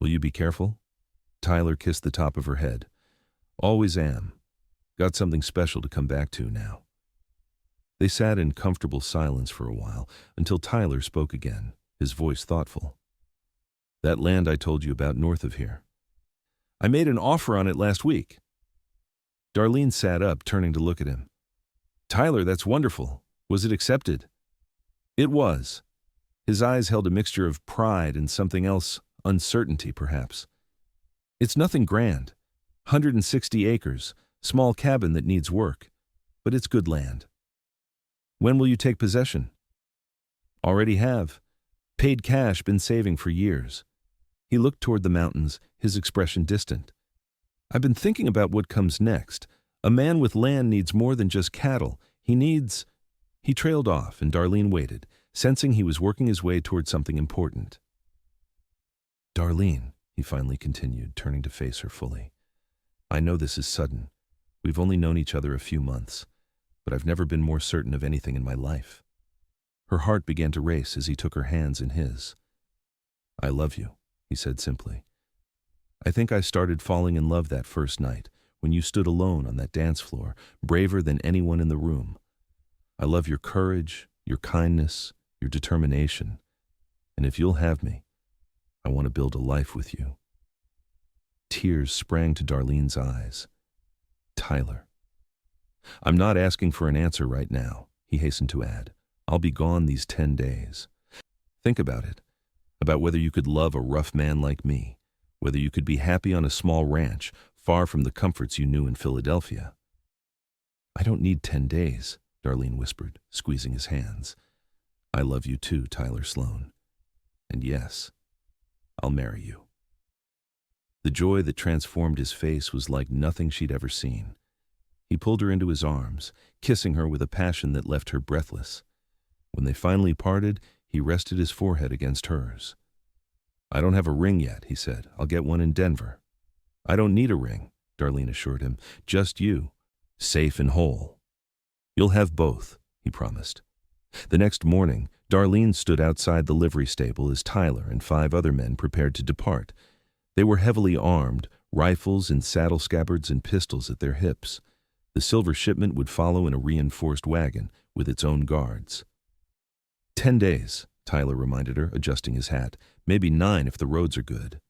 Will you be careful?" Tyler kissed the top of her head. "Always am. Got something special to come back to now." They sat in comfortable silence for a while, until Tyler spoke again, his voice thoughtful. "That land I told you about north of here. I made an offer on it last week." Darlene sat up, turning to look at him. "Tyler, that's wonderful. Was it accepted?" It was. His eyes held a mixture of pride and something else, uncertainty perhaps. "It's nothing grand. 160 acres, small cabin that needs work. But it's good land." "When will you take possession?" "Already have. Paid cash, been saving for years." He looked toward the mountains, his expression distant. "I've been thinking about what comes next. A man with land needs more than just cattle. He needs—" He trailed off, and Darlene waited, sensing he was working his way toward something important. "Darlene," he finally continued, turning to face her fully. "I know this is sudden. We've only known each other a few months, but I've never been more certain of anything in my life." Her heart began to race as he took her hands in his. "I love you," he said simply. "I think I started falling in love that first night, when you stood alone on that dance floor, braver than anyone in the room. I love your courage, your kindness, your determination. And if you'll have me, I want to build a life with you." Tears sprang to Darlene's eyes. "Tyler." "I'm not asking for an answer right now," he hastened to add. "I'll be gone these 10 days. Think about it, about whether you could love a rough man like me, whether you could be happy on a small ranch, far from the comforts you knew in Philadelphia." "I don't need 10 days, Darlene whispered, squeezing his hands. "I love you too, Tyler Sloan. And yes, I'll marry you." The joy that transformed his face was like nothing she'd ever seen. He pulled her into his arms, kissing her with a passion that left her breathless. When they finally parted, he rested his forehead against hers. "I don't have a ring yet," he said. "I'll get one in Denver." "I don't need a ring," Darlene assured him. "Just you, safe and whole." "You'll have both," he promised. The next morning, Darlene stood outside the livery stable as Tyler and 5 other men prepared to depart. They were heavily armed, rifles and saddle scabbards and pistols at their hips. The silver shipment would follow in a reinforced wagon with its own guards. 10 days, Tyler reminded her, adjusting his hat. "Maybe 9 if the roads are good."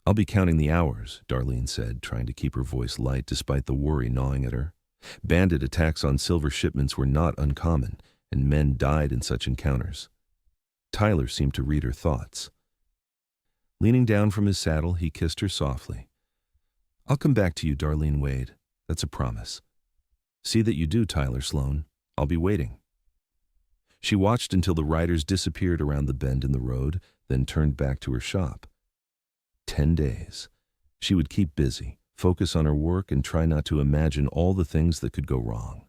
"I'll be counting the hours," Darlene said, trying to keep her voice light despite the worry gnawing at her. Bandit attacks on silver shipments were not uncommon, and men died in such encounters. Tyler seemed to read her thoughts. Leaning down from his saddle, he kissed her softly. "I'll come back to you, Darlene Wade. That's a promise." "See that you do, Tyler Sloan. I'll be waiting." She watched until the riders disappeared around the bend in the road, then turned back to her shop. 10 days. She would keep busy, focus on her work, and try not to imagine all the things that could go wrong.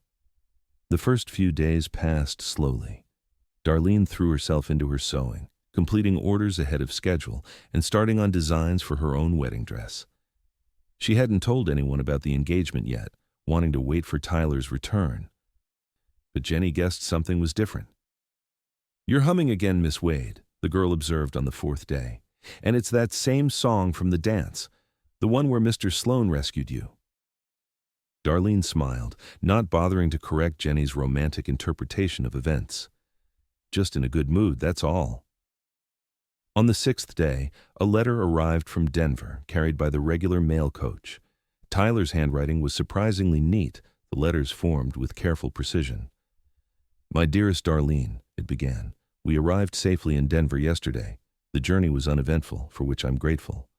The first few days passed slowly. Darlene threw herself into her sewing, completing orders ahead of schedule and starting on designs for her own wedding dress. She hadn't told anyone about the engagement yet, wanting to wait for Tyler's return. But Jenny guessed something was different. "You're humming again, Miss Wade," the girl observed on the 4th day. "And it's that same song from the dance, the one where Mr. Sloan rescued you." Darlene smiled, not bothering to correct Jenny's romantic interpretation of events. "Just in a good mood, that's all." On the 6th day, a letter arrived from Denver, carried by the regular mail coach. Tyler's handwriting was surprisingly neat, the letters formed with careful precision. "My dearest Darlene," it began, "we arrived safely in Denver yesterday. The journey was uneventful, for which I'm grateful.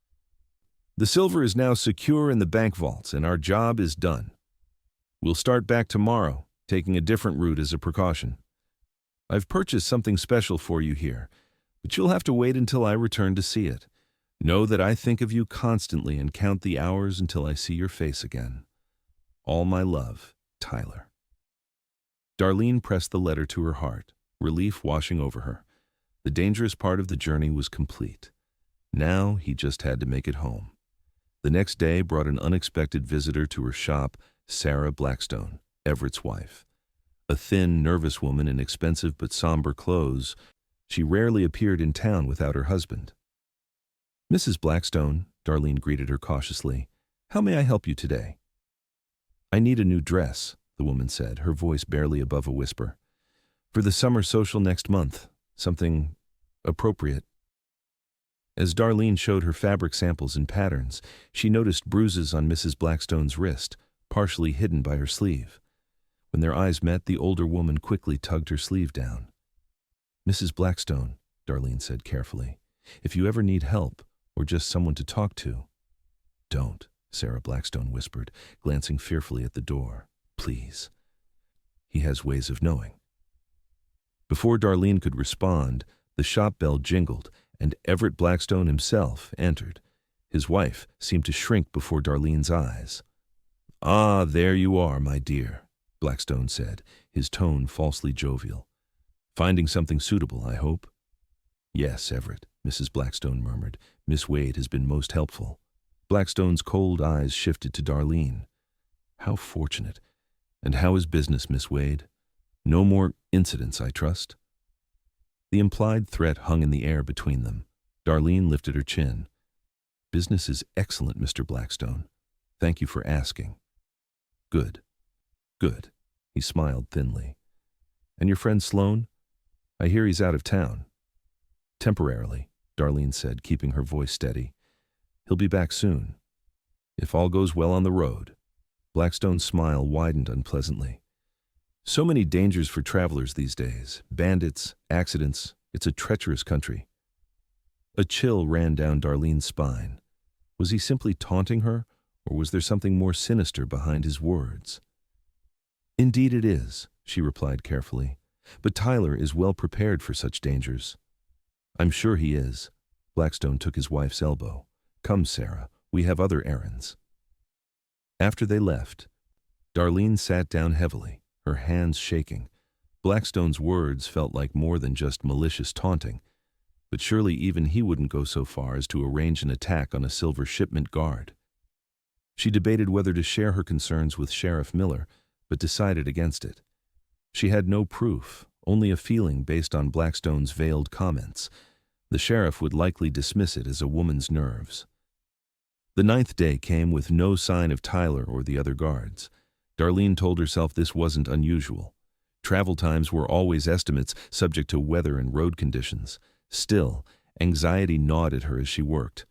The silver is now secure in the bank vaults, and our job is done. We'll start back tomorrow, taking a different route as a precaution. I've purchased something special for you here, but you'll have to wait until I return to see it. Know that I think of you constantly and count the hours until I see your face again. All my love, Tyler." Darlene pressed the letter to her heart, relief washing over her. The dangerous part of the journey was complete. Now he just had to make it home. The next day brought an unexpected visitor to her shop, Sarah Blackstone, Everett's wife. A thin, nervous woman in expensive but somber clothes, she rarely appeared in town without her husband. "Mrs. Blackstone," Darlene greeted her cautiously, "how may I help you today?" "I need a new dress," the woman said, her voice barely above a whisper. "For the summer social next month. Something appropriate." As Darlene showed her fabric samples and patterns, she noticed bruises on Mrs. Blackstone's wrist, partially hidden by her sleeve. When their eyes met, the older woman quickly tugged her sleeve down. "Mrs. Blackstone," Darlene said carefully, "if you ever need help or just someone to talk to—" "Don't," Sarah Blackstone whispered, glancing fearfully at the door. "Please. He has ways of knowing." Before Darlene could respond, the shop bell jingled, and Everett Blackstone himself entered. His wife seemed to shrink before Darlene's eyes. "Ah, there you are, my dear," Blackstone said, his tone falsely jovial. "Finding something suitable, I hope?" "Yes, Everett," Mrs. Blackstone murmured. "Miss Wade has been most helpful." Blackstone's cold eyes shifted to Darlene. "How fortunate. And how is business, Miss Wade? No more incidents, I trust?" The implied threat hung in the air between them. Darlene lifted her chin. "Business is excellent, Mr. Blackstone. Thank you for asking." "Good. Good." He smiled thinly. "And your friend Sloan? I hear he's out of town." "Temporarily," Darlene said, keeping her voice steady. "He'll be back soon. If all goes well on the road." Blackstone's smile widened unpleasantly. "So many dangers for travelers these days. Bandits, accidents. It's a treacherous country." A chill ran down Darlene's spine. Was he simply taunting her, or was there something more sinister behind his words? "Indeed it is," she replied carefully. "But Tyler is well prepared for such dangers." "I'm sure he is." Blackstone took his wife's elbow. "Come, Sarah, we have other errands." After they left, Darlene sat down heavily, her hands shaking. Blackstone's words felt like more than just malicious taunting, but surely even he wouldn't go so far as to arrange an attack on a silver shipment guard. She debated whether to share her concerns with Sheriff Miller, but decided against it. She had no proof, only a feeling based on Blackstone's veiled comments. The sheriff would likely dismiss it as a woman's nerves. The 9th day came with no sign of Tyler or the other guards. Darlene told herself this wasn't unusual. Travel times were always estimates, subject to weather and road conditions. Still, anxiety gnawed at her as she worked,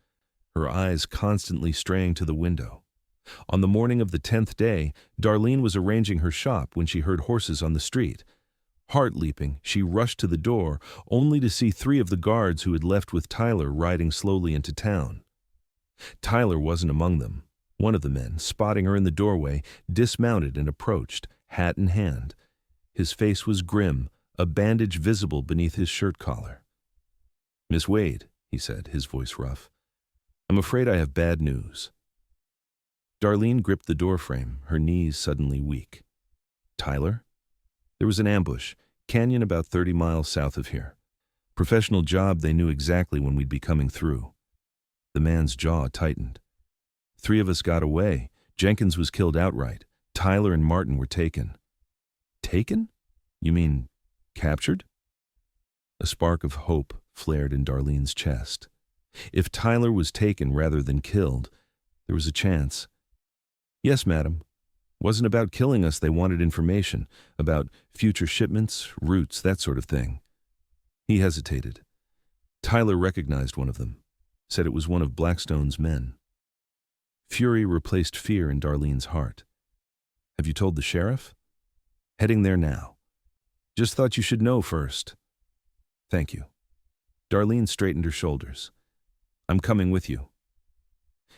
her eyes constantly straying to the window. On the morning of the 10th day, Darlene was arranging her shop when she heard horses on the street. Heart leaping, she rushed to the door, only to see 3 of the guards who had left with Tyler riding slowly into town. Tyler wasn't among them. One of the men, spotting her in the doorway, dismounted and approached, hat in hand. His face was grim, a bandage visible beneath his shirt collar. "Miss Wade," he said, his voice rough, "I'm afraid I have bad news." Darlene gripped the doorframe, her knees suddenly weak. "Tyler?" "There was an ambush, canyon about 30 miles south of here. Professional job, they knew exactly when we'd be coming through." The man's jaw tightened. "3 of us got away. Jenkins was killed outright. Tyler and Martin were taken." "Taken? You mean captured?" A spark of hope flared in Darlene's chest. If Tyler was taken rather than killed, there was a chance. "Yes, madam. Wasn't about killing us, they wanted information about future shipments, routes, that sort of thing." He hesitated. Tyler recognized one of them, said it was one of Blackstone's men. Fury replaced fear in Darlene's heart. "Have you told the sheriff?" "Heading there now. Just thought you should know first." "Thank you." Darlene straightened her shoulders. "I'm coming with you."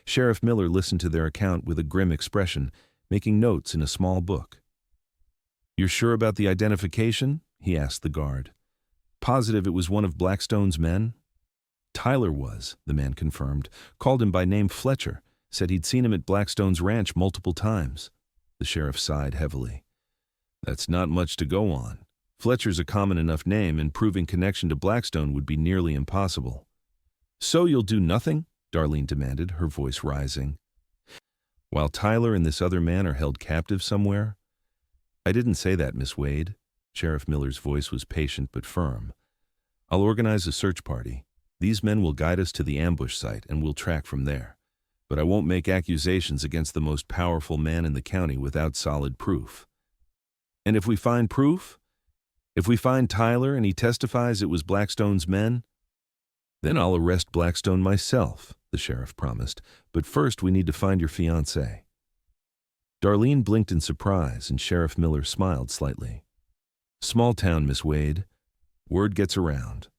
Sheriff Miller listened to their account with a grim expression, making notes in a small book. "You're sure about the identification?" he asked the guard. "Positive it was one of Blackstone's men?" "Tyler was," the man confirmed. "Called him by name Fletcher. Said he'd seen him at Blackstone's ranch multiple times." The sheriff sighed heavily. "That's not much to go on. Fletcher's a common enough name, and proving connection to Blackstone would be nearly impossible." "So you'll do nothing?" Darlene demanded, her voice rising. "While Tyler and this other man are held captive somewhere?" "I didn't say that, Miss Wade." Sheriff Miller's voice was patient but firm. "I'll organize a search party. These men will guide us to the ambush site, and we'll track from there. But I won't make accusations against the most powerful man in the county without solid proof." "And if we find proof? If we find Tyler and he testifies it was Blackstone's men?" "Then I'll arrest Blackstone myself," the sheriff promised. "But first we need to find your fiancé." Darlene blinked in surprise, and Sheriff Miller smiled slightly. "Small town, Miss Wade. Word gets around."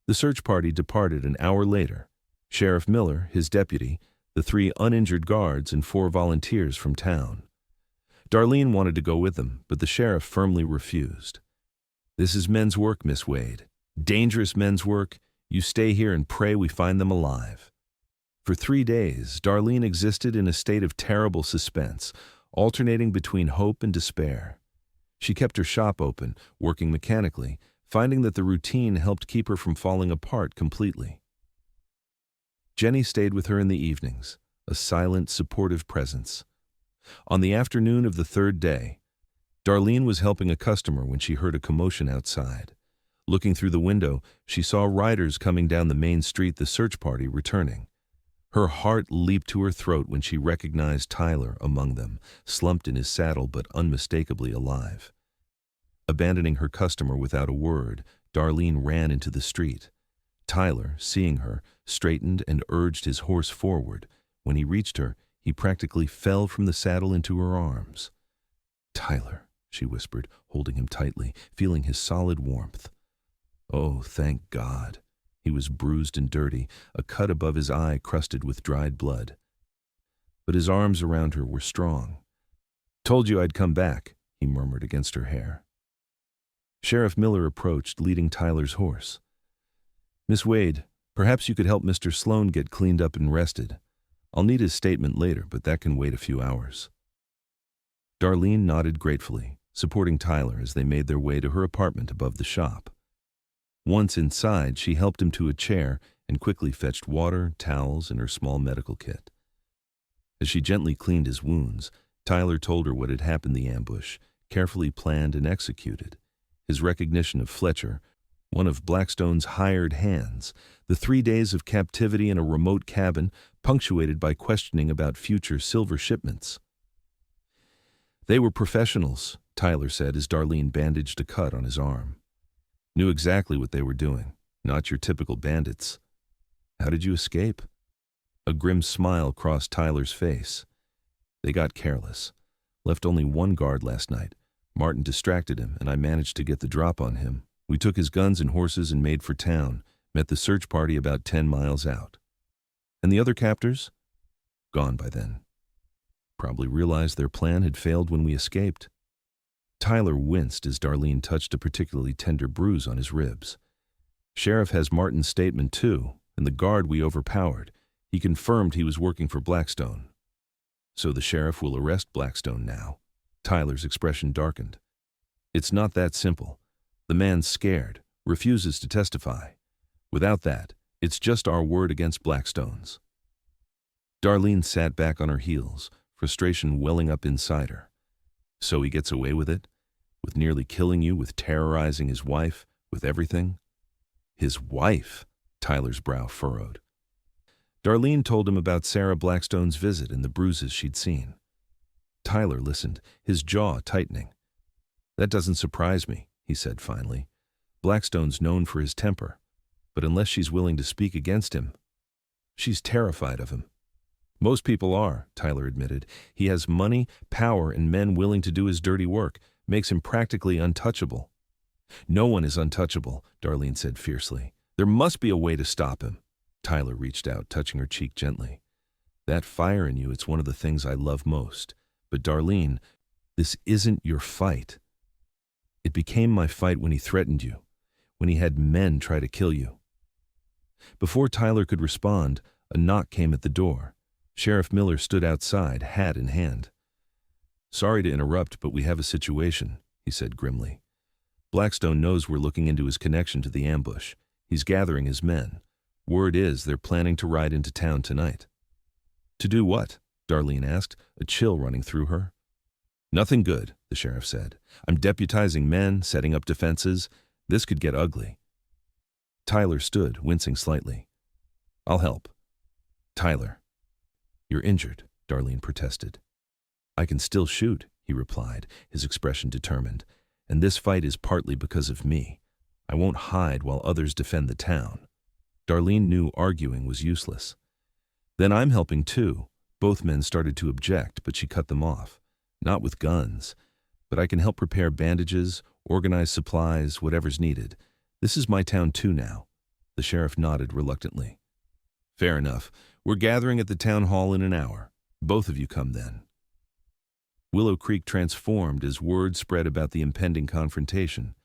The search party departed an hour later. Sheriff Miller, his deputy, the 3 uninjured guards, and 4 volunteers from town. Darlene wanted to go with them, but the sheriff firmly refused. "This is men's work, Miss Wade. Dangerous men's work. You stay here and pray we find them alive." For 3 days, Darlene existed in a state of terrible suspense, alternating between hope and despair. She kept her shop open, working mechanically, finding that the routine helped keep her from falling apart completely. Jenny stayed with her in the evenings, a silent, supportive presence. On the afternoon of the 3rd day, Darlene was helping a customer when she heard a commotion outside. Looking through the window, she saw riders coming down the main street, the search party returning. Her heart leaped to her throat when she recognized Tyler among them, slumped in his saddle but unmistakably alive. Abandoning her customer without a word, Darlene ran into the street. Tyler, seeing her, straightened and urged his horse forward. When he reached her, he practically fell from the saddle into her arms. "Tyler," she whispered, holding him tightly, feeling his solid warmth. Oh, thank God. He was bruised and dirty, a cut above his eye crusted with dried blood. But his arms around her were strong. "Told you I'd come back," he murmured against her hair. Sheriff Miller approached, leading Tyler's horse. "Miss Wade, perhaps you could help Mr. Sloan get cleaned up and rested. I'll need his statement later, but that can wait a few hours." Darlene nodded gratefully, supporting Tyler as they made their way to her apartment above the shop. Once inside, she helped him to a chair and quickly fetched water, towels, and her small medical kit. As she gently cleaned his wounds, Tyler told her what had happened in the ambush, carefully planned and executed. His recognition of Fletcher, one of Blackstone's hired hands, the 3 days of captivity in a remote cabin, punctuated by questioning about future silver shipments. "They were professionals," Tyler said as Darlene bandaged a cut on his arm. "Knew exactly what they were doing, not your typical bandits." "How did you escape?" A grim smile crossed Tyler's face. "They got careless. Left only 1 guard last night. Martin distracted him, and I managed to get the drop on him. We took his guns and horses and made for town, met the search party about 10 miles out. And the other captors? Gone by then. Probably realized their plan had failed when we escaped." Tyler winced as Darlene touched a particularly tender bruise on his ribs. "Sheriff has Martin's statement too, and the guard we overpowered. He confirmed he was working for Blackstone." "So the sheriff will arrest Blackstone now?" Tyler's expression darkened. "It's not that simple. The man's scared, refuses to testify. Without that, it's just our word against Blackstone's." Darlene sat back on her heels, frustration welling up inside her. "So he gets away with it? With nearly killing you, with terrorizing his wife, with everything?" "His wife?" Tyler's brow furrowed. Darlene told him about Sarah Blackstone's visit and the bruises she'd seen. Tyler listened, his jaw tightening. "That doesn't surprise me," he said finally. "Blackstone's known for his temper, but unless she's willing to speak against him, she's terrified of him." "Most people are," Tyler admitted. "He has money, power, and men willing to do his dirty work. Makes him practically untouchable." "No one is untouchable," Darlene said fiercely. "There must be a way to stop him." Tyler reached out, touching her cheek gently. "That fire in you, it's one of the things I love most. But Darlene, this isn't your fight. It became my fight when he threatened you, when he had men try to kill you." Before Tyler could respond, a knock came at the door. Sheriff Miller stood outside, hat in hand. "Sorry to interrupt, but we have a situation," he said grimly. "Blackstone knows we're looking into his connection to the ambush. He's gathering his men. Word is they're planning to ride into town tonight." "To do what?" Darlene asked, a chill running through her. "Nothing good," the sheriff said. "I'm deputizing men, setting up defenses. This could get ugly." Tyler stood, wincing slightly. "I'll help." "Tyler." "You're injured," Darlene protested. "I can still shoot," he replied, his expression determined. "And this fight is partly because of me. I won't hide while others defend the town." Darlene knew arguing was useless. "Then I'm helping too." Both men started to object, but she cut them off. "Not with guns. But I can help prepare bandages, organize supplies, whatever's needed. This is my town too now." The sheriff nodded reluctantly. "Fair enough. We're gathering at the town hall in an hour. Both of you come then." Willow Creek transformed as word spread about the impending confrontation.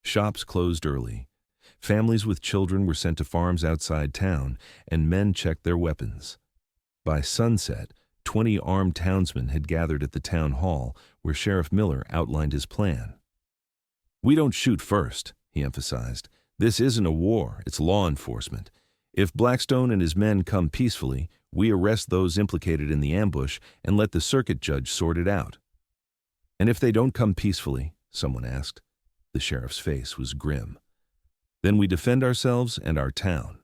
Shops closed early. Families with children were sent to farms outside town, and men checked their weapons. By sunset, 20 armed townsmen had gathered at the town hall, where Sheriff Miller outlined his plan. "We don't shoot first," he emphasized. "This isn't a war, it's law enforcement. If Blackstone and his men come peacefully, we arrest those implicated in the ambush and let the circuit judge sort it out." "And if they don't come peacefully?" someone asked. The sheriff's face was grim. "Then we defend ourselves and our town."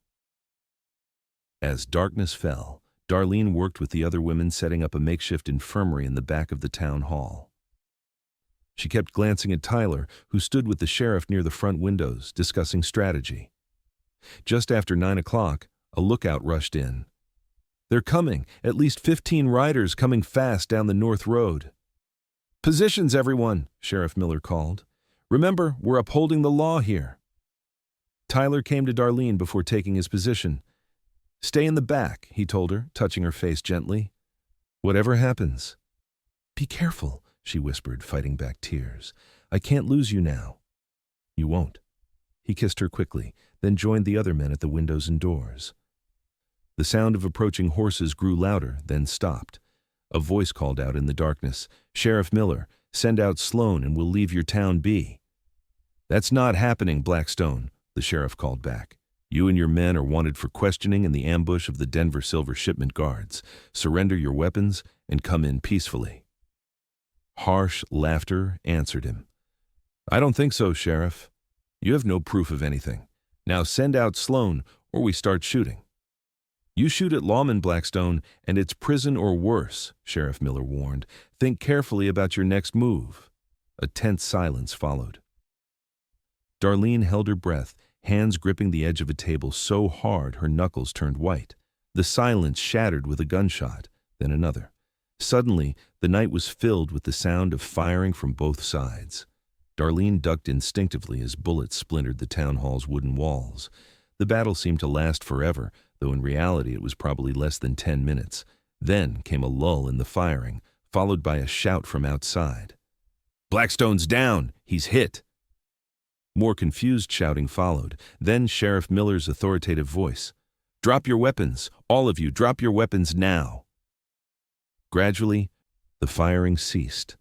As darkness fell, Darlene worked with the other women setting up a makeshift infirmary in the back of the town hall. She kept glancing at Tyler, who stood with the sheriff near the front windows, discussing strategy. Just after 9 o'clock, a lookout rushed in. "They're coming, at least 15 riders coming fast down the north road." "Positions, everyone," Sheriff Miller called. "Remember, we're upholding the law here." Tyler came to Darlene before taking his position. "Stay in the back," he told her, touching her face gently. "Whatever happens." "Be careful," she whispered, fighting back tears. "I can't lose you now." "You won't." He kissed her quickly, then joined the other men at the windows and doors. The sound of approaching horses grew louder, then stopped. A voice called out in the darkness, "Sheriff Miller, send out Sloan and we'll leave your town be." "That's not happening, Blackstone," the sheriff called back. "You and your men are wanted for questioning in the ambush of the Denver Silver Shipment guards. Surrender your weapons and come in peacefully." Harsh laughter answered him. "I don't think so, Sheriff. You have no proof of anything. Now send out Sloan or we start shooting." "You shoot at lawmen, Blackstone, and it's prison or worse," Sheriff Miller warned. "Think carefully about your next move." A tense silence followed. Darlene held her breath, hands gripping the edge of a table so hard her knuckles turned white. The silence shattered with a gunshot, then another. Suddenly, the night was filled with the sound of firing from both sides. Darlene ducked instinctively as bullets splintered the town hall's wooden walls. The battle seemed to last forever, though in reality it was probably less than 10 minutes. Then came a lull in the firing, followed by a shout from outside. "Blackstone's down! He's hit!" More confused shouting followed, then Sheriff Miller's authoritative voice. "Drop your weapons! All of you, drop your weapons now!" Gradually, the firing ceased.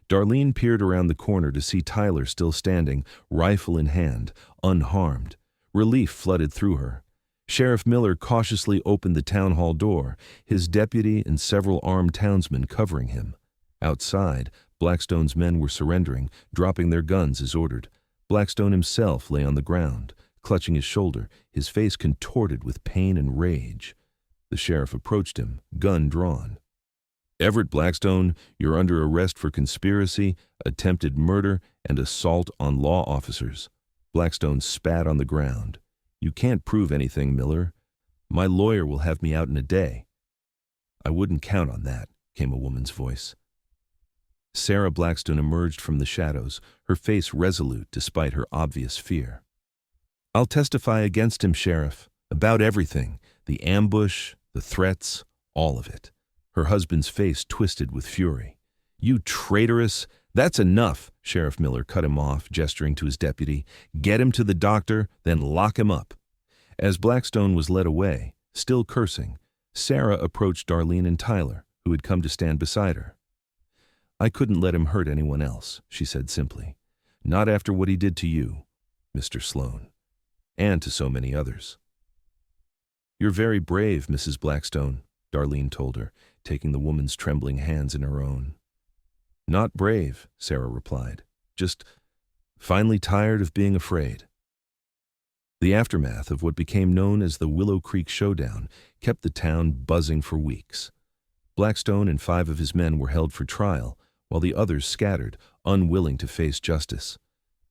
Darlene peered around the corner to see Tyler still standing, rifle in hand, unharmed. Relief flooded through her. Sheriff Miller cautiously opened the town hall door, his deputy and several armed townsmen covering him. Outside, Blackstone's men were surrendering, dropping their guns as ordered. Blackstone himself lay on the ground, clutching his shoulder, his face contorted with pain and rage. The sheriff approached him, gun drawn. "Everett Blackstone, you're under arrest for conspiracy, attempted murder, and assault on law officers." Blackstone spat on the ground. "You can't prove anything, Miller. My lawyer will have me out in a day." "I wouldn't count on that," came a woman's voice. Sarah Blackstone emerged from the shadows, her face resolute despite her obvious fear. "I'll testify against him, Sheriff, about everything, the ambush, the threats, all of it." Her husband's face twisted with fury. "You traitorous! That's enough!" Sheriff Miller cut him off, gesturing to his deputy. "Get him to the doctor, then lock him up." As Blackstone was led away, still cursing, Sarah approached Darlene and Tyler, who had come to stand beside her. "I couldn't let him hurt anyone else," she said simply. "Not after what he did to you, Mr. Sloan, and to so many others." "You're very brave, Mrs. Blackstone," Darlene told her, taking the woman's trembling hands in her own. "Not brave," Sarah replied. "Just finally tired of being afraid." The aftermath of what became known as the Willow Creek Showdown kept the town buzzing for weeks. Blackstone and 5 of his men were held for trial, while the others scattered, unwilling to face justice.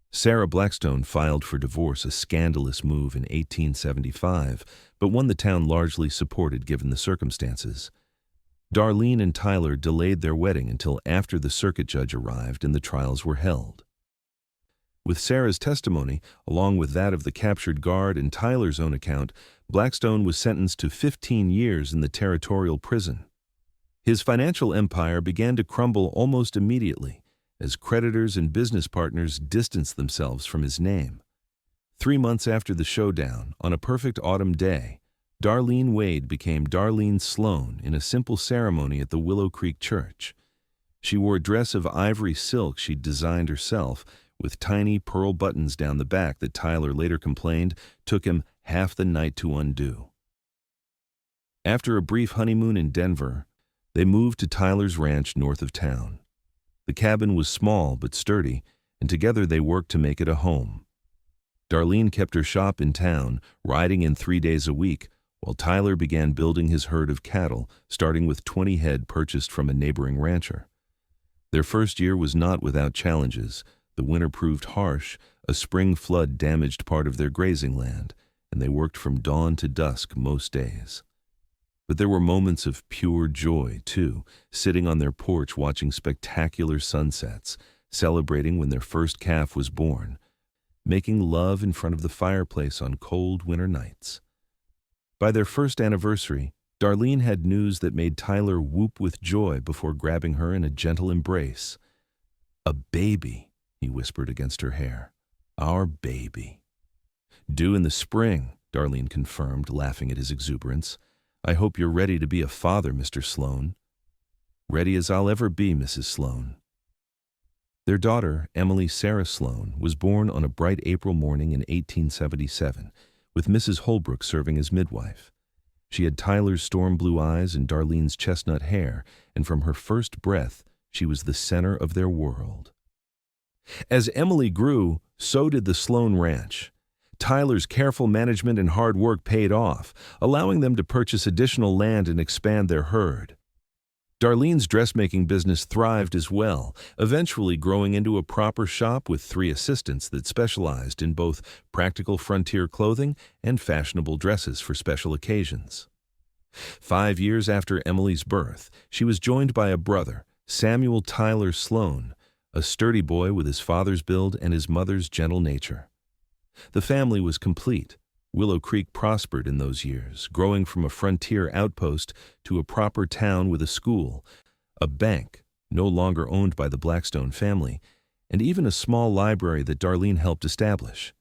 Sarah Blackstone filed for divorce, a scandalous move in 1875, but one the town largely supported given the circumstances. Darlene and Tyler delayed their wedding until after the circuit judge arrived and the trials were held. With Sarah's testimony, along with that of the captured guard and Tyler's own account, Blackstone was sentenced to 15 years in the territorial prison. His financial empire began to crumble almost immediately, as creditors and business partners distanced themselves from his name. 3 months after the showdown, on a perfect autumn day, Darlene Wade became Darlene Sloan in a simple ceremony at the Willow Creek Church. She wore a dress of ivory silk she'd designed herself, with tiny pearl buttons down the back that Tyler later complained took him half the night to undo. After a brief honeymoon in Denver, they moved to Tyler's ranch north of town. The cabin was small but sturdy, and together they worked to make it a home. Darlene kept her shop in town, riding in 3 days a week, while Tyler began building his herd of cattle, starting with 20 head purchased from a neighboring rancher. Their first year was not without challenges. The winter proved harsh, a spring flood damaged part of their grazing land, and they worked from dawn to dusk most days. But there were moments of pure joy, too, sitting on their porch watching spectacular sunsets, celebrating when their first calf was born, making love in front of the fireplace on cold winter nights. By their first anniversary, Darlene had news that made Tyler whoop with joy before grabbing her in a gentle embrace. "A baby," he whispered against her hair. "Our baby." "Due in the spring," Darlene confirmed, laughing at his exuberance. "I hope you're ready to be a father, Mr. Sloan." "Ready as I'll ever be, Mrs. Sloan." Their daughter, Emily Sarah Sloan, was born on a bright April morning in 1877, with Mrs. Holbrook serving as midwife. She had Tyler's storm blue eyes and Darlene's chestnut hair, and from her first breath, she was the center of their world. As Emily grew, so did the Sloan Ranch. Tyler's careful management and hard work paid off, allowing them to purchase additional land and expand their herd. Darlene's dressmaking business thrived as well, eventually growing into a proper shop with 3 assistants that specialized in both practical frontier clothing and fashionable dresses for special occasions. 5 years after Emily's birth, she was joined by a brother, Samuel Tyler Sloan, a sturdy boy with his father's build and his mother's gentle nature. The family was complete. Willow Creek prospered in those years, growing from a frontier outpost to a proper town with a school, a bank, no longer owned by the Blackstone family, and even a small library that Darlene helped establish.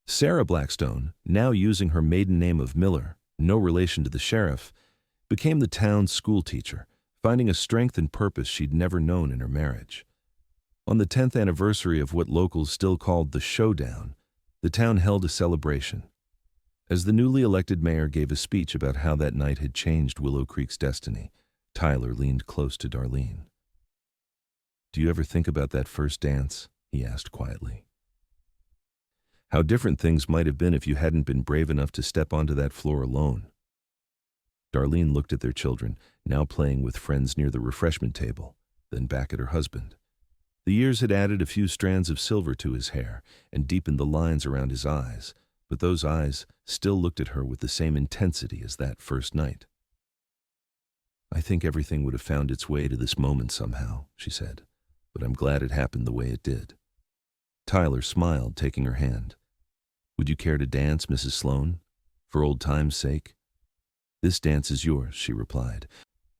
Sarah Blackstone, now using her maiden name of Miller, no relation to the sheriff, became the town's schoolteacher, finding a strength and purpose she'd never known in her marriage. On the 10th anniversary of what locals still called the showdown, the town held a celebration. As the newly elected mayor gave a speech about how that night had changed Willow Creek's destiny, Tyler leaned close to Darlene. "Do you ever think about that first dance?" he asked quietly. "How different things might have been if you hadn't been brave enough to step onto that floor alone." Darlene looked at their children, now playing with friends near the refreshment table, then back at her husband. The years had added a few strands of silver to his hair and deepened the lines around his eyes, but those eyes still looked at her with the same intensity as that first night. "I think everything would have found its way to this moment somehow," she said, "but I'm glad it happened the way it did." Tyler smiled, taking her hand. "Would you care to dance, Mrs. Sloan, for old time's sake?" "This dance is yours," she replied,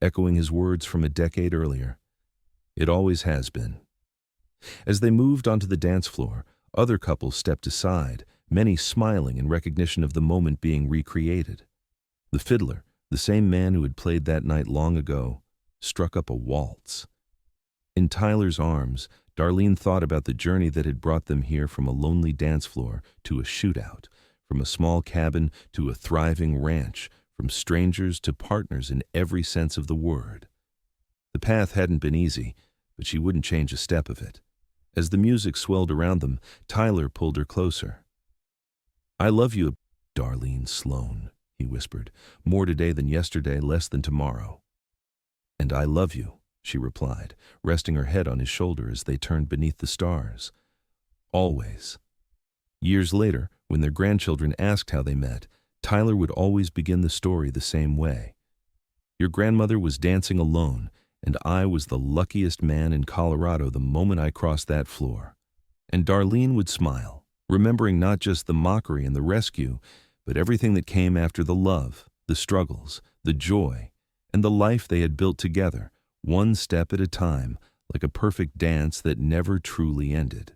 echoing his words from a decade earlier. "It always has been." As they moved onto the dance floor, other couples stepped aside, many smiling in recognition of the moment being recreated. The fiddler, the same man who had played that night long ago, struck up a waltz. In Tyler's arms, Darlene thought about the journey that had brought them here from a lonely dance floor to a shootout, from a small cabin to a thriving ranch, from strangers to partners in every sense of the word. The path hadn't been easy, but she wouldn't change a step of it. As the music swelled around them, Tyler pulled her closer. "I love you, Darlene Sloan," he whispered, "more today than yesterday, less than tomorrow." "And I love you," she replied, resting her head on his shoulder as they turned beneath the stars. "Always." Years later, when their grandchildren asked how they met, Tyler would always begin the story the same way. "Your grandmother was dancing alone, and I was the luckiest man in Colorado the moment I crossed that floor." And Darlene would smile, remembering not just the mockery and the rescue, but everything that came after the love, the struggles, the joy, and the life they had built together, one step at a time, like a perfect dance that never truly ended.